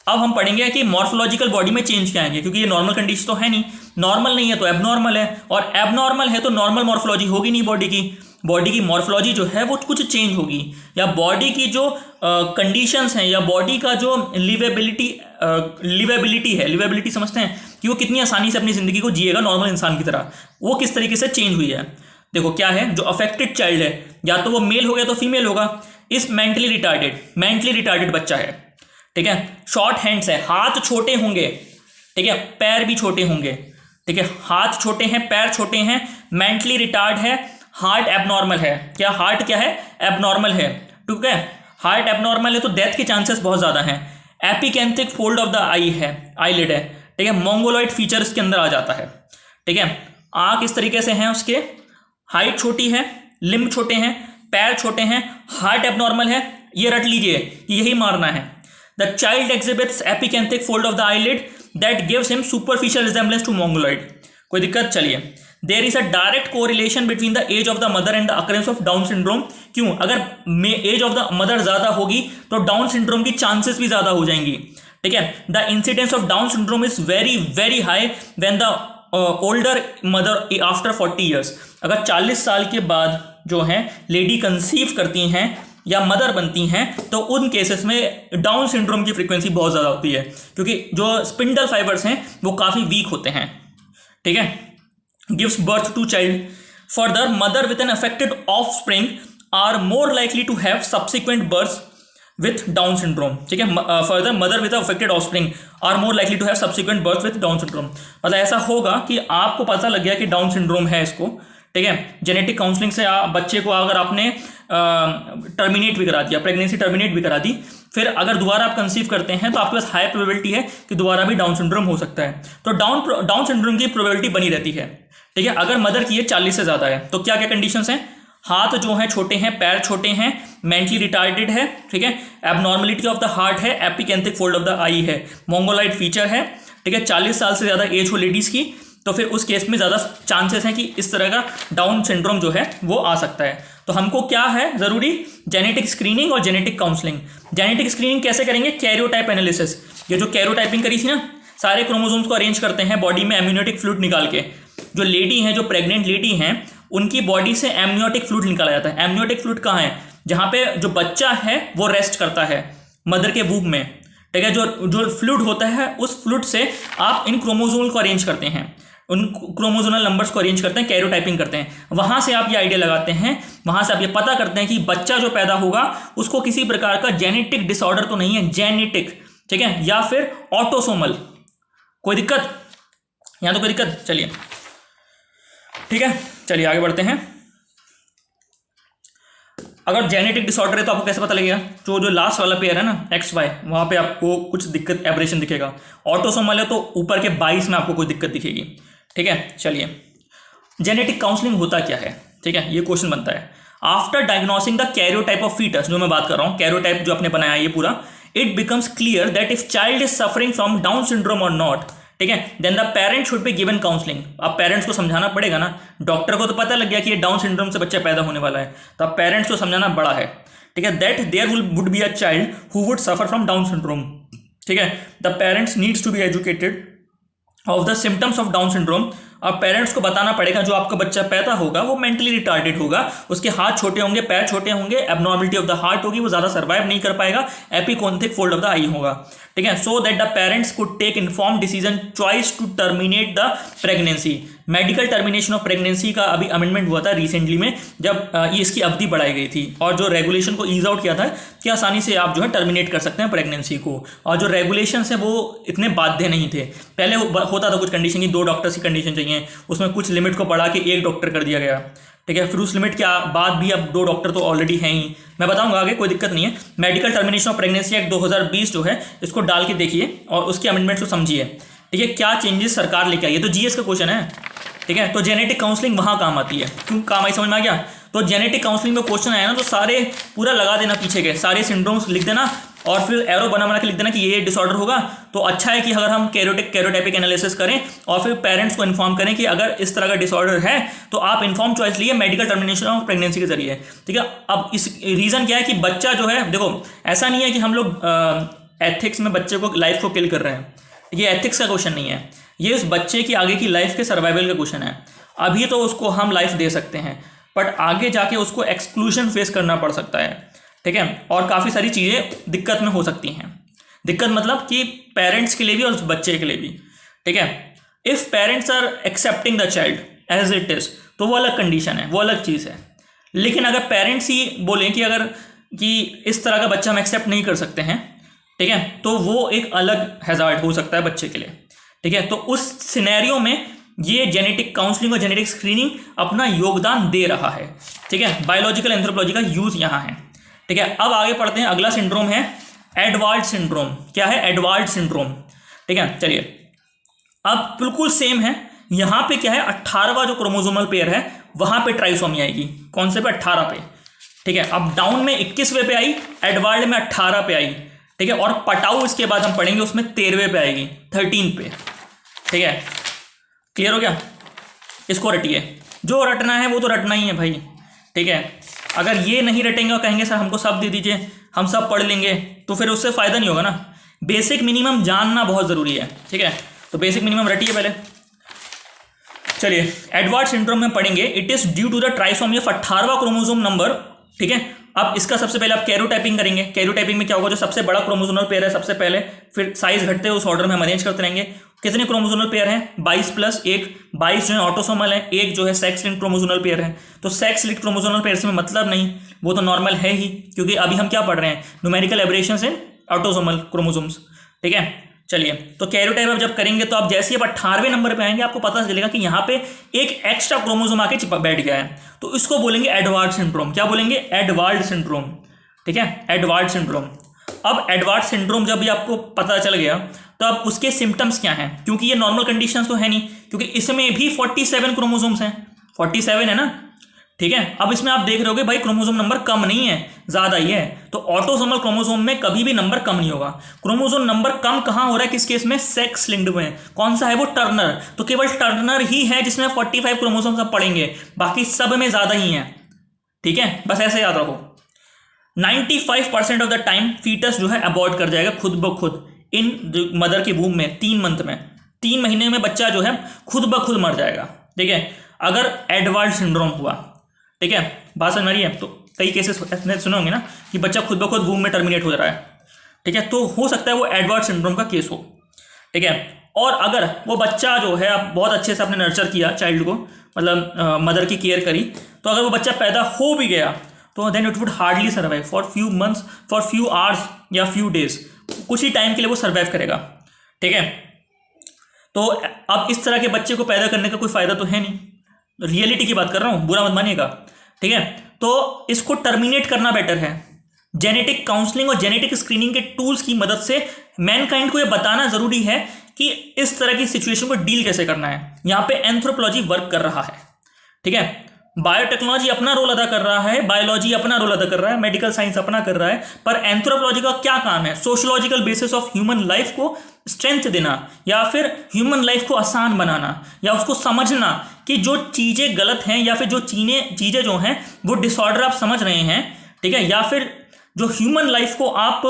अब हम पढ़ेंगे कि मॉर्फोलॉजिकल बॉडी में चेंज क्या आएंगे, क्योंकि ये नॉर्मल कंडीशन तो है नहीं, नॉर्मल नहीं है तो एबनॉर्मल है, और एबनॉर्मल है तो नॉर्मल मॉर्फोलॉजी होगी नहीं बॉडी की मॉर्फोलॉजी जो है वो कुछ चेंज होगी, या बॉडी की जो कंडीशंस हैं, या बॉडी का जो लिवेबिलिटी समझते हैं कि वो कितनी आसानी से अपनी जिंदगी को जिएगा नॉर्मल इंसान की तरह, वो किस तरीके से चेंज हुई है। देखो क्या है, जो अफेक्टेड चाइल्ड है या तो वो मेल हो गया तो फीमेल होगा, इस मेंटली रिटार्डेड बच्चा है, ठीक है, शॉर्ट हैंड्स है, हाथ छोटे होंगे, ठीक है, पैर भी छोटे होंगे, ठीक है, हाथ छोटे हैं, पैर छोटे हैं, मेंटली रिटार्ड है, हार्ट एबनॉर्मल है, क्या हार्ट क्या है, एबनॉर्मल है, ठीक है, हार्ट एबनॉर्मल है तो डेथ के चांसेस बहुत ज्यादा हैं। एपिकेंथिक फोल्ड ऑफ द आई है, आईलिड है, ठीक है, मोंगोलॉइड फीचर इसके अंदर आ जाता है, ठीक है, आंख इस तरीके से हैं उसके, हाइट छोटी है, लिम्ब छोटे हैं, पैर छोटे हैं, हार्ट एबनॉर्मल है, ये रट लीजिए, यही मारना है। The child exhibits epicanthic fold of the eyelid that gives him superficial resemblance to mongoloid, कोई दिक्कत। चलिए, there is a direct correlation between the age of the mother and the occurrence of Down syndrome. क्यों? अगर as of the mother ज्यादा होगी तो down syndrome की chances भी ज्यादा हो जाएंगी, ठीक है। The incidence of Down syndrome is very very high when the older mother after 40 years. अगर 40 साल के बाद जो है लेडी कंसीव करती हैं या मदर बनती हैं तो उन केसेस में डाउन सिंड्रोम की फ्रीक्वेंसी बहुत ज़्यादा होती है, क्योंकि जो स्पिंडल फाइबर्स हैं वो काफ़ी वीक होते हैं, ठीक है। Gives birth to child. Further, mother with an affected offspring are more likely to have subsequent birth with Down syndrome, ठीक है। Further, mother with affected offspring are more likely to have subsequent birth with Down syndrome. मतलब ऐसा होगा कि आपको पता लग गया कि डाउन सिंड्रोम है इसको, ठीक है, जेनेटिक काउंसलिंग से बच्चे को अगर आपने टर्मिनेट भी करा दिया, प्रेगनेंसी टर्मिनेट भी करा दी, फिर अगर दोबारा आप कंसीव करते हैं तो आपके पास हाई प्रोबेबिलिटी है कि दोबारा भी डाउन सिंड्रोम हो सकता है। तो डाउन सिंड्रोम की प्रोबेबिलिटी बनी रहती है, ठीक है। अगर मदर की एज 40 से ज़्यादा है तो क्या क्या कंडीशंस हैं? हाथ जो हैं छोटे हैं, पैर छोटे हैं, मेंटली रिटार्डेड है, ठीक है, एबनॉर्मलिटी ऑफ द हार्ट है, एपिकेंथिक फोल्ड ऑफ द आई है, मोंगोलॉइड फीचर है, ठीक है, 40 साल से ज़्यादा एज हो लेडीज़ की, तो फिर उस केस में ज़्यादा चांसेस हैं कि इस तरह का डाउन सिंड्रोम जो है वो आ सकता है। तो हमको क्या है ज़रूरी? जेनेटिक स्क्रीनिंग और जेनेटिक काउंसलिंग। जेनेटिक स्क्रीनिंग कैसे करेंगे? Karyotype analysis. ये जो कैरियोटाइपिंग करी थी ना, सारे क्रोमोसोम्स को अरेंज करते हैं बॉडी में एम्नियोटिक फ्लूइड निकाल के। जो लेडी हैं, जो प्रेग्नेंट लेडी हैं, उनकी बॉडी से एम्नियोटिक फ्लूइड निकाला जाता है। एम्नियोटिक फ्लूइड कहाँ है? जहाँ पे जो बच्चा है वो रेस्ट करता है मदर के वूब में, ठीक है। जो फ्लूइड होता है उस फ्लूइड से आप इन क्रोमोसोम को अरेंज करते हैं, उन क्रोमोसोमल नंबर्स को अरेंज करते हैं, कैरियोटाइपिंग करते हैं। वहाँ से आप ये आइडिया लगाते हैं, वहाँ से आप ये पता करते हैं कि बच्चा जो पैदा होगा उसको किसी प्रकार का जेनेटिक डिसऑर्डर तो नहीं है, जेनेटिक, ठीक है, या फिर ऑटोसोमल। कोई दिक्कत? यहाँ तो कोई दिक्कत? चलिए ठीक है, चलिए आगे बढ़ते हैं। अगर जेनेटिक डिसऑर्डर है तो आपको कैसे पता लगेगा? जो लास्ट वाला पेयर है ना एक्स वाई, वहाँ पे आपको कुछ दिक्कत, एब्रेशन दिखेगा। ऑटोसोमल है तो ऊपर के 22 में आपको कोई दिक्कत दिखेगी, ठीक है। चलिए, जेनेटिक काउंसलिंग होता क्या है, ठीक है, ये क्वेश्चन बनता है। After diagnosing the karyotype of fetus, जो मैं बात कर रहा हूँ, कैरियोटाइप जो आपने बनाया ये पूरा, it becomes clear that if child is suffering from Down syndrome और नॉट, ठीक है, then the parent should be given counselling. अब पेरेंट्स को समझाना पड़ेगा ना, डॉक्टर को तो पता लग गया कि ये डाउन सिंड्रोम से बच्चा पैदा होने वाला है, तो अब पेरेंट्स को समझाना बड़ा है, ठीक है। That there would be a child who would suffer from Down syndrome, ठीक है। The parents needs to be educated of the symptoms of Down syndrome. अब पेरेंट्स को बताना पड़ेगा जो आपका बच्चा पैदा होगा वो मेंटली रिटार्डेड होगा, उसके हाथ छोटे होंगे, पैर छोटे होंगे, एबनॉर्मलिटी ऑफ द हार्ट होगी, वो ज़्यादा सर्वाइव नहीं कर पाएगा, epicanthic fold of the eye होगा, ठीक है। So that the parents could take inform decision choice to terminate the pregnancy. Medical termination of pregnancy का अभी अमेंडमेंट हुआ था रिसेंटली में, जब ये इसकी अवधि बढ़ाई गई थी और जो रेगुलेशन को ईज आउट किया था कि आसानी से आप जो है टर्मिनेट कर सकते हैं प्रेगनेंसी को, और जो रेगुलेशंस है वो इतने बाध्य नहीं थे। पहले होता था कुछ कंडीशन की 2 डॉक्टर्स की कंडीशन चाहिए, उसमें कुछ लिमिट को बढ़ा के 1 डॉक्टर कर दिया गया, ठीक है। फिर उस लिमिट के बाद भी अब 2 डॉक्टर तो ऑलरेडी हैं ही, मैं बताऊंगा आगे, कोई दिक्कत नहीं है। Medical termination of pregnancy act 2020 जो है इसको डाल के देखिए और उसके अमेंडमेंट को समझिए, ठीक है, क्या चेंजेस सरकार लेके आई है। तो जीएस का क्वेश्चन है, ठीक है। तो जेनेटिक काउंसलिंग वहाँ काम आती है, क्यों काम आई समझ में आ गया। तो जेनेटिक काउंसलिंग में क्वेश्चन आया ना तो सारे पूरा लगा देना, पीछे के सारे सिंड्रोम्स लिख देना और फिर एरो बना के लिख देना कि ये डिसऑर्डर होगा। तो अच्छा है कि अगर हम कैरोटाइपिक एनालिसिस करें और फिर पेरेंट्स को इन्फॉर्म करें कि अगर इस तरह का डिसऑर्डर है तो आप इन्फॉर्म चॉइस लिए मेडिकल टर्मिनेशन ऑफ प्रेगनेंसी के जरिए, ठीक है। अब इस रीज़न क्या है कि बच्चा जो है, देखो ऐसा नहीं है कि हम लोग एथिक्स में बच्चे को लाइफ को किल कर रहे हैं, ये एथिक्स का क्वेश्चन नहीं है, ये उस बच्चे की आगे की लाइफ के सर्वाइवल का क्वेश्चन है। अभी तो उसको हम लाइफ दे सकते हैं बट आगे जाके उसको एक्सक्लूजन फेस करना पड़ सकता है, ठीक है, और काफ़ी सारी चीज़ें दिक्कत में हो सकती हैं। दिक्कत मतलब कि पेरेंट्स के लिए भी और उस बच्चे के लिए भी, ठीक है। If parents are accepting the child as it is तो वो अलग कंडीशन है, वो अलग चीज़ है। लेकिन अगर पेरेंट्स ही बोलें कि अगर कि इस तरह का बच्चा हम एक्सेप्ट नहीं कर सकते हैं, ठीक है, तो वो एक अलग हैजार्ड हो सकता है बच्चे के लिए, ठीक है। तो उस सिनेरियो में ये जेनेटिक काउंसलिंग और जेनेटिक स्क्रीनिंग अपना योगदान दे रहा है, ठीक है। बायोलॉजिकल एंथ्रोपोलॉजी का यूज़ यहाँ है, ठीक है। अब आगे पढ़ते हैं, अगला सिंड्रोम है एडवार्ड सिंड्रोम। क्या है? एडवार्ड सिंड्रोम, ठीक है। चलिए अब बिल्कुल सेम है, यहाँ पे क्या है 18वां जो क्रोमोसोमल पेयर है वहाँ पे ट्राइसोमी आएगी, कौन से पे? 18 पे, ठीक है। अब डाउन में 21वें पे आई, एडवार्ड में 18 पे आई, ठीक है। और पटाऊ इसके बाद हम पढ़ेंगे उसमें 13वें पे आएगी, 13 पे, ठीक है। क्लियर हो गया? इसको रटिए, जो रटना है वो तो रटना ही है भाई, ठीक है। अगर ये नहीं रटेंगे और कहेंगे सर हमको सब दे दीजिए हम सब पढ़ लेंगे तो फिर उससे फ़ायदा नहीं होगा ना। बेसिक मिनिमम जानना बहुत ज़रूरी है, ठीक है। तो बेसिक मिनिमम रटिए पहले। चलिए एडवार्ड सिंड्रोम में पढ़ेंगे, it is due to the trisomy of 18वां क्रोमोसोम नंबर, ठीक है। अब इसका सबसे पहले आप कैरोटाइपिंग करेंगे। कैरोटाइपिंग में क्या होगा, जो सबसे बड़ा क्रोमोसोमल पेयर है सबसे पहले, फिर साइज घटते हैं उस ऑर्डर में हम अरेंज करते रहेंगे। कितने क्रोमोसोमल पेयर हैं? 22 + 1, 22 जो है ऑटोसोमल है, 1 जो है सेक्स लिंक्ड क्रोमोसोमल पेयर है। तो सेक्स लिंक्ड क्रोमोसोमल पेयर से मतलब नहीं, वो तो नॉर्मल है ही, क्योंकि अभी हम क्या पढ़ रहे हैं, न्यूमेरिकल एब्रेशंस इन ऑटोसोमल क्रोमोसोम्स, ठीक है। चलिए तो कैरोटाइप अब जब करेंगे तो आप जैसे ही अब 18वें नंबर पे आएंगे आपको पता चलेगा कि यहाँ पे एक एक्स्ट्रा क्रोमोसोम आके बैठ गया है, तो इसको बोलेंगे एडवार्ड सिंड्रोम। क्या बोलेंगे? एडवार्ड सिंड्रोम, ठीक है, एडवार्ड सिंड्रोम। अब एडवार्ड सिंड्रोम जब भी आपको पता चल गया तो अब उसके सिम्टम्स क्या हैं, क्योंकि ये नॉर्मल कंडीशंस तो है नहीं, क्योंकि इसमें भी 47 क्रोमोसोम्स हैं, 47 है ना, ठीक है। अब इसमें आप देख रहे होगे भाई क्रोमोसोम नंबर कम नहीं है, ज़्यादा ही है। तो ऑटोसोमल क्रोमोसोम में कभी भी नंबर कम नहीं होगा। क्रोमोसोम नंबर कम कहाँ हो रहा है, किस केस में? सेक्स लिंक्ड में। कौन सा है वो? टर्नर। तो केवल टर्नर ही है जिसमें 45 क्रोमोसोम सब पढ़ेंगे, बाकी सब में ज़्यादा ही हैं, ठीक है। बस ऐसे याद रखो। 95% ऑफ द टाइम फीटस जो है अबॉर्ट कर जाएगा खुद ब खुद इन मदर के वूम में 3 मंथ में, 3 महीने में बच्चा जो है खुद ब खुद मर जाएगा, ठीक है, अगर एडवार्ड सिंड्रोम हुआ, ठीक है। बात समझ में आ रही है? तो कई केसेस ऐसे सुने होंगे ना कि बच्चा खुद ब खुद वूम में टर्मिनेट हो रहा है, ठीक है, तो हो सकता है वो एडवार्ड सिंड्रोम का केस हो, ठीक है। और अगर वो बच्चा जो है आप बहुत अच्छे से आपने नर्चर किया चाइल्ड को, मतलब मदर की केयर करी, तो अगर वो बच्चा पैदा हो भी गया तो then it would hardly survive for few months, for few hours या फ्यू डेज, कुछ ही टाइम के लिए वो सर्वाइव करेगा, ठीक है। तो अब इस तरह के बच्चे को पैदा करने का कोई फ़ायदा तो है नहीं, रियलिटी की बात कर रहा हूँ, बुरा मत मानिएगा, ठीक है। तो इसको टर्मिनेट करना बेटर है। जेनेटिक काउंसलिंग और जेनेटिक स्क्रीनिंग के टूल्स की मदद से मैनकाइंड को ये बताना ज़रूरी है कि इस तरह की सिचुएशन को डील कैसे करना है। यहाँ पे एंथ्रोपोलॉजी वर्क कर रहा है, ठीक है, बायोटेक्नोलॉजी अपना रोल अदा कर रहा है, बायोलॉजी अपना रोल अदा कर रहा है, मेडिकल साइंस अपना कर रहा है, पर एंथ्रोपोलॉजी का क्या काम है? Sociological basis of human life को स्ट्रेंथ देना, या फिर ह्यूमन लाइफ को आसान बनाना, या उसको समझना कि जो चीज़ें गलत हैं या फिर जो चीज़ें जो हैं वो डिसऑर्डर आप समझ रहे हैं, ठीक है, या फिर जो ह्यूमन लाइफ को आप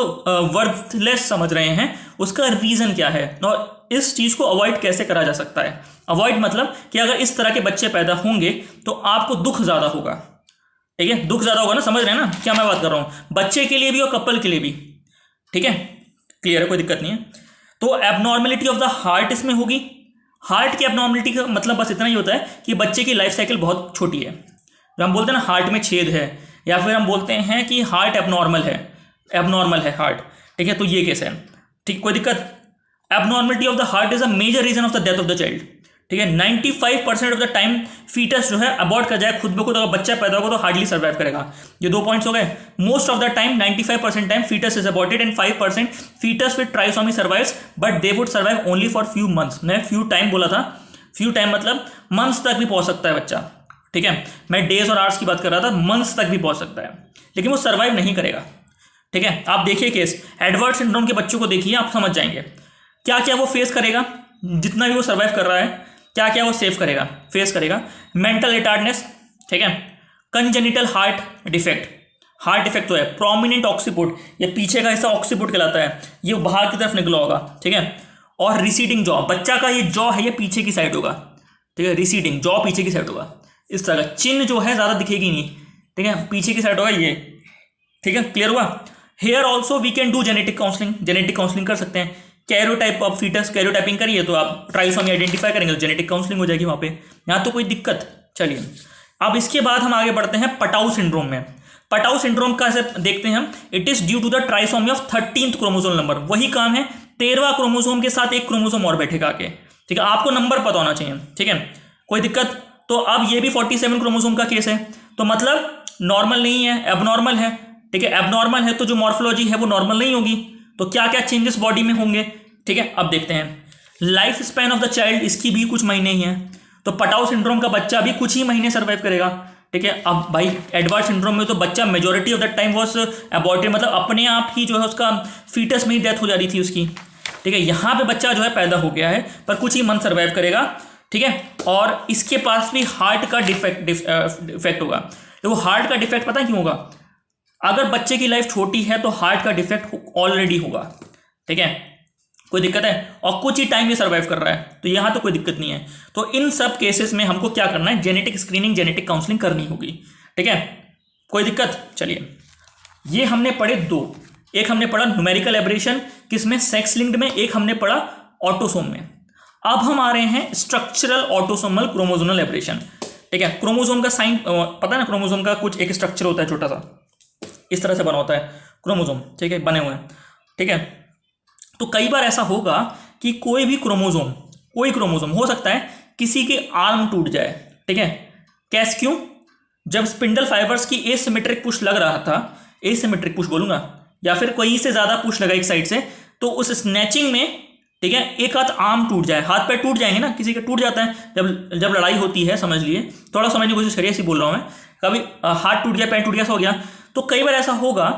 वर्थलेस समझ रहे हैं, उसका रीजन क्या है और इस चीज को अवॉइड कैसे करा जा सकता है। अवॉइड मतलब कि अगर इस तरह के बच्चे पैदा होंगे तो आपको दुख ज्यादा होगा, ठीक है, दुख ज्यादा होगा ना, समझ रहे हैं ना क्या मैं बात कर रहा हूं, बच्चे के लिए भी और कपल के लिए भी, ठीक है, क्लियर है, कोई दिक्कत नहीं है। तो एबनॉर्मेलिटी ऑफ द हार्ट इसमें होगी। हार्ट की एबनॉर्मेलिटी का मतलब बस इतना ही होता है कि बच्चे की लाइफ साइकिल बहुत छोटी है, जो हम बोलते हैं ना हार्ट में छेद है, या फिर हम बोलते हैं कि हार्ट एबनॉर्मल है हार्ट, ठीक है, तो ये केस है, ठीक, कोई दिक्कत। Abnormality of the heart is a major reason of the death of the child, ठीक है। 95% ऑफ द टाइम फीटस जो है अबॉर्ट कर जाए खुद ब खुद, अगर बच्चा पैदा होगा तो हार्डली सर्वाइव करेगा। ये 2 पॉइंट्स हो गए। Most of the time 95% time foetus is aborted and 5% foetus with trisomy survives but they would survive only for few months. मैं फ्यू टाइम बोला था, फ्यू टाइम मतलब मंथ्स तक भी पहुंच सकता है बच्चा, ठीक है, मैं डेज और आवर्स की बात कर रहा था, मंथ्स तक भी पहुंच सकता है, लेकिन वो सर्वाइव नहीं करेगा, ठीक है। आप देखिए केस एडवर्ड सिंड्रोम के बच्चों को देखिए, आप समझ जाएंगे क्या क्या वो फेस करेगा, जितना भी वो सर्वाइव कर रहा है क्या क्या वो फेस करेगा। मेंटल रिटार्डनेस, ठीक है, कंजेनिटल हार्ट डिफेक्ट तो है, प्रोमिनेंट ऑक्सीपुट, ये पीछे का हिस्सा ऑक्सीपुट कहलाता है, ये बाहर की तरफ निकला होगा, ठीक है, और रिसीडिंग जॉ, बच्चा का ये जॉ है ये पीछे की साइड होगा, ठीक है, रिसीडिंग जॉ पीछे की साइड होगा, इस तरह का चिन्ह जो है ज्यादा दिखेगी नहीं, ठीक है, पीछे की साइड होगा ये, ठीक है, क्लियर हुआ। Here also we can do genetic counselling कर सकते हैं। कैरियोटाइप ऑफ फीटस, कैरियोटाइपिंग करिए तो आप ट्राइसोमी आइडेंटिफाई करेंगे तो जेनेटिक काउंसलिंग हो जाएगी वहां पे, यहाँ तो कोई दिक्कत। चलिए अब इसके बाद हम आगे बढ़ते हैं पटाऊ सिंड्रोम में। पटाऊ सिंड्रोम का देखते हैं हम। It is due to the trisomy of 13th chromosome number, वही काम है 13वां क्रोमोसोम के साथ एक क्रोमोसोम और बैठेगा आके, ठीक है, आपको नंबर पता होना चाहिए, ठीक है, कोई दिक्कत। तो अब ये भी 47 क्रोमोसोम का केस है, तो मतलब नॉर्मल नहीं है, एबनॉर्मल है, ठीक है, एबनॉर्मल है तो जो मॉर्फोलॉजी है वो नॉर्मल नहीं होगी, तो क्या क्या चेंजेस बॉडी में होंगे, ठीक है। अब देखते हैं life span of the child, इसकी भी कुछ महीने ही है, तो पटाऊ सिंड्रोम का बच्चा भी कुछ ही महीने सर्वाइव करेगा, ठीक है। अब भाई एडवर्ड सिंड्रोम में तो बच्चा majority of the time was aborted, मतलब अपने आप ही जो है उसका फीटस में ही डेथ हो जा रही थी उसकी, ठीक है। यहाँ पे बच्चा जो है पैदा हो गया है पर कुछ ही मंथ सर्वाइव करेगा, ठीक है, और इसके पास भी हार्ट का डिफेक्ट होगा। तो वो हार्ट का डिफेक्ट पता है क्यों होगा, अगर बच्चे की लाइफ छोटी है तो हार्ट का डिफेक्ट ऑलरेडी होगा, ठीक है, कोई दिक्कत है, और कुछ ही टाइम ये सर्वाइव कर रहा है तो यहाँ तो कोई दिक्कत नहीं है। तो इन सब केसेस में हमको क्या करना है, जेनेटिक स्क्रीनिंग, जेनेटिक काउंसलिंग करनी होगी, ठीक है, कोई दिक्कत। चलिए ये हमने पढ़े दो, एक हमने पढ़ा न्यूमेरिकल एब्रेशन किसमें, सेक्स लिंक्ड में, एक हमने पढ़ा ऑटोसोम में। अब हम आ रहे हैं स्ट्रक्चरल ऑटोसोमल क्रोमोसोमल एब्रेशन, ठीक है। क्रोमोसोम का साइन पता है ना, क्रोमोसोम का कुछ एक स्ट्रक्चर होता है छोटा सा, इस तरह से बना होता है क्रोमोसोम, ठीक है, बने हुए हैं, ठीक है। तो कई बार ऐसा होगा कि कोई क्रोमोसोम हो सकता है किसी के आर्म टूट जाए, ठीक है, कैसे, क्यों, जब स्पिंडल फाइबर्स की एसिमेट्रिक पुश लग रहा था, एसिमेट्रिक पुश बोलूंगा, या फिर कोई से ज्यादा पुश लगा एक साइड से, तो उस स्नैचिंग में, ठीक है, एक हाथ आर्म टूट जाए, हाथ पैर टूट जाएंगे ना, किसी का टूट जाता है जब लड़ाई होती है, समझ लिए, थोड़ा समझने की कोशिश करिए, ऐसे बोल रहा हूं मैं, कभी हाथ टूट गया, पैर टूट गया, हो गया, तो कई बार ऐसा होगा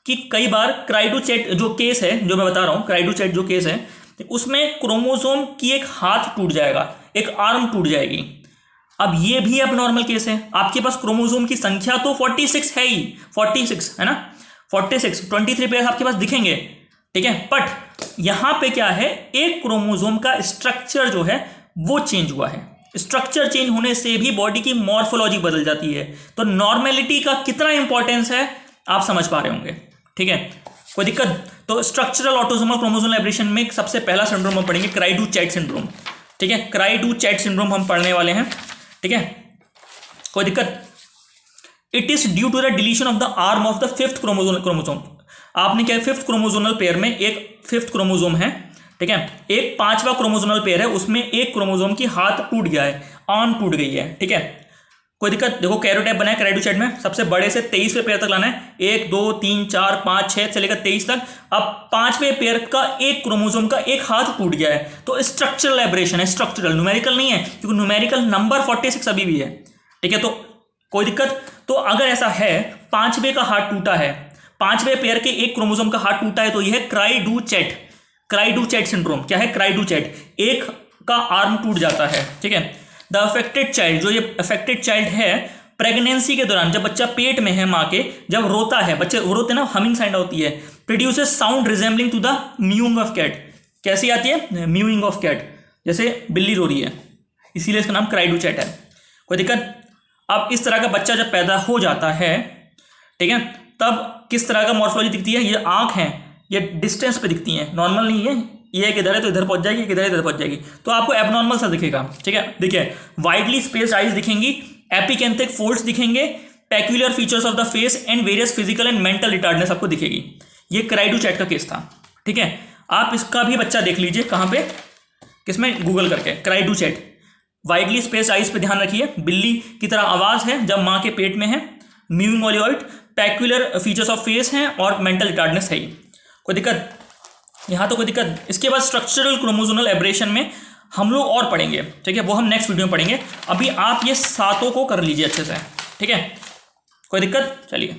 कि कई बार क्राइडोचैट जो केस है, जो मैं बता रहा हूं, क्राइडोचैट जो केस है, उसमें क्रोमोसोम की एक हाथ टूट जाएगा, एक आर्म टूट जाएगी। अब ये भी अब नॉर्मल केस है, आपके पास क्रोमोसोम की संख्या तो 46 है ही, 46 है ना, 46, 23 पेयर आपके पास दिखेंगे, ठीक है, बट यहां पे क्या है, एक क्रोमोसोम का स्ट्रक्चर जो है वो चेंज हुआ है। स्ट्रक्चर चेंज होने से भी बॉडी की मॉर्फोलॉजी बदल जाती है, तो नॉर्मेलिटी का कितना इंपॉर्टेंस है आप समझ पा रहे होंगे, ठीक है, कोई दिक्कत। तो स्ट्रक्चरल ऑटोसोमल क्रोमोसोमल एब्रेशन में सबसे पहला सिंड्रोम हम पढ़ेंगे क्राइडू-चैट सिंड्रोम, ठीक है, क्राइडू-चैट सिंड्रोम हम पढ़ने वाले हैं, ठीक है, कोई दिक्कत। It is due to the deletion of the arm of the 5th chromosome. आपने क्या, 5th क्रोमोसोमल पेयर में एक 5th क्रोमोसोम है, ठीक है, एक 5वां क्रोमोसोमल पेयर है, उसमें एक क्रोमोसोम की हाथ टूट गया है, आर्म टूट गई है, ठीक है, कोई दिक्कत। देखो कैरियोटाइप बना है क्राइडोचैट में, सबसे बड़े से 23वें पेयर तक लाना है, 1 2 3 4 5 6 से लेकर 23 तक। अब 5वें पेयर का एक क्रोमोसोम का एक हाथ टूट गया है, तो स्ट्रक्चरल एब्रेशन है, स्ट्रक्चरल, न्यूमेरिकल नहीं है, क्योंकि न्यूमेरिकल नंबर 46 अभी भी है, ठीक है, तो कोई दिक्कत। तो अगर ऐसा है 5वें का हाथ टूटा है, 5वें पेयर के एक क्रोमोसोम का हाथ टूटा है, तो यह है क्राइडू-चैट सिंड्रोम। क्या है, क्राइडू-चैट, एक का आर्म टूट जाता है, ठीक है। द अफेक्टेड चाइल्ड, जो ये अफेक्टेड चाइल्ड है, प्रेगनेंसी के दौरान जब बच्चा पेट में है माँ के, जब रोता है, बच्चे रोते ना, हमिंग साउंड होती है, produces sound resembling to the mewing of cat. कैसी आती है? म्यूइंग ऑफ कैट, जैसे बिल्ली रो रही है, इसीलिए इसका नाम क्राई टू चैट है। कोई दिक्कत? अब इस तरह का बच्चा जब पैदा हो जाता है, ठीक है, तब किस तरह का मॉर्फोलॉजी दिखती है? ये आंख है, ये डिस्टेंस पे दिखती है, नॉर्मल नहीं है। ये एक इधर है तो इधर पहुंच जाएगी, एक इधर पहुंच जाएगी, तो आपको एबनॉर्मल सा दिखेगा। ठीक है, देखिए वाइडली स्पेस्ड आइज दिखेंगी, एपिकेंथिक फोल्ड्स दिखेंगे, peculiar features of the face and various physical and mental retardness आपको दिखेगी। ये क्राई टू चैट का केस था। ठीक है, आप इसका भी बच्चा देख लीजिए, कहाँ पे, किसमें, गूगल करके, cri du chat. Widely spaced eyes पे ध्यान रखिए, बिल्ली की तरह आवाज है जब माँ के पेट में है, mowing वॉलियॉइड, peculiar features of face हैं और मेंटल रिटार्डनेस है। कोई दिक्कत? यहाँ तो कोई दिक्कत। इसके बाद स्ट्रक्चरल क्रोमोसोमल एब्रेशन में हम लोग और पढ़ेंगे, ठीक है, वो हम नेक्स्ट वीडियो में पढ़ेंगे। अभी आप ये सातों को कर लीजिए अच्छे से, ठीक है, कोई दिक्कत? चलिए।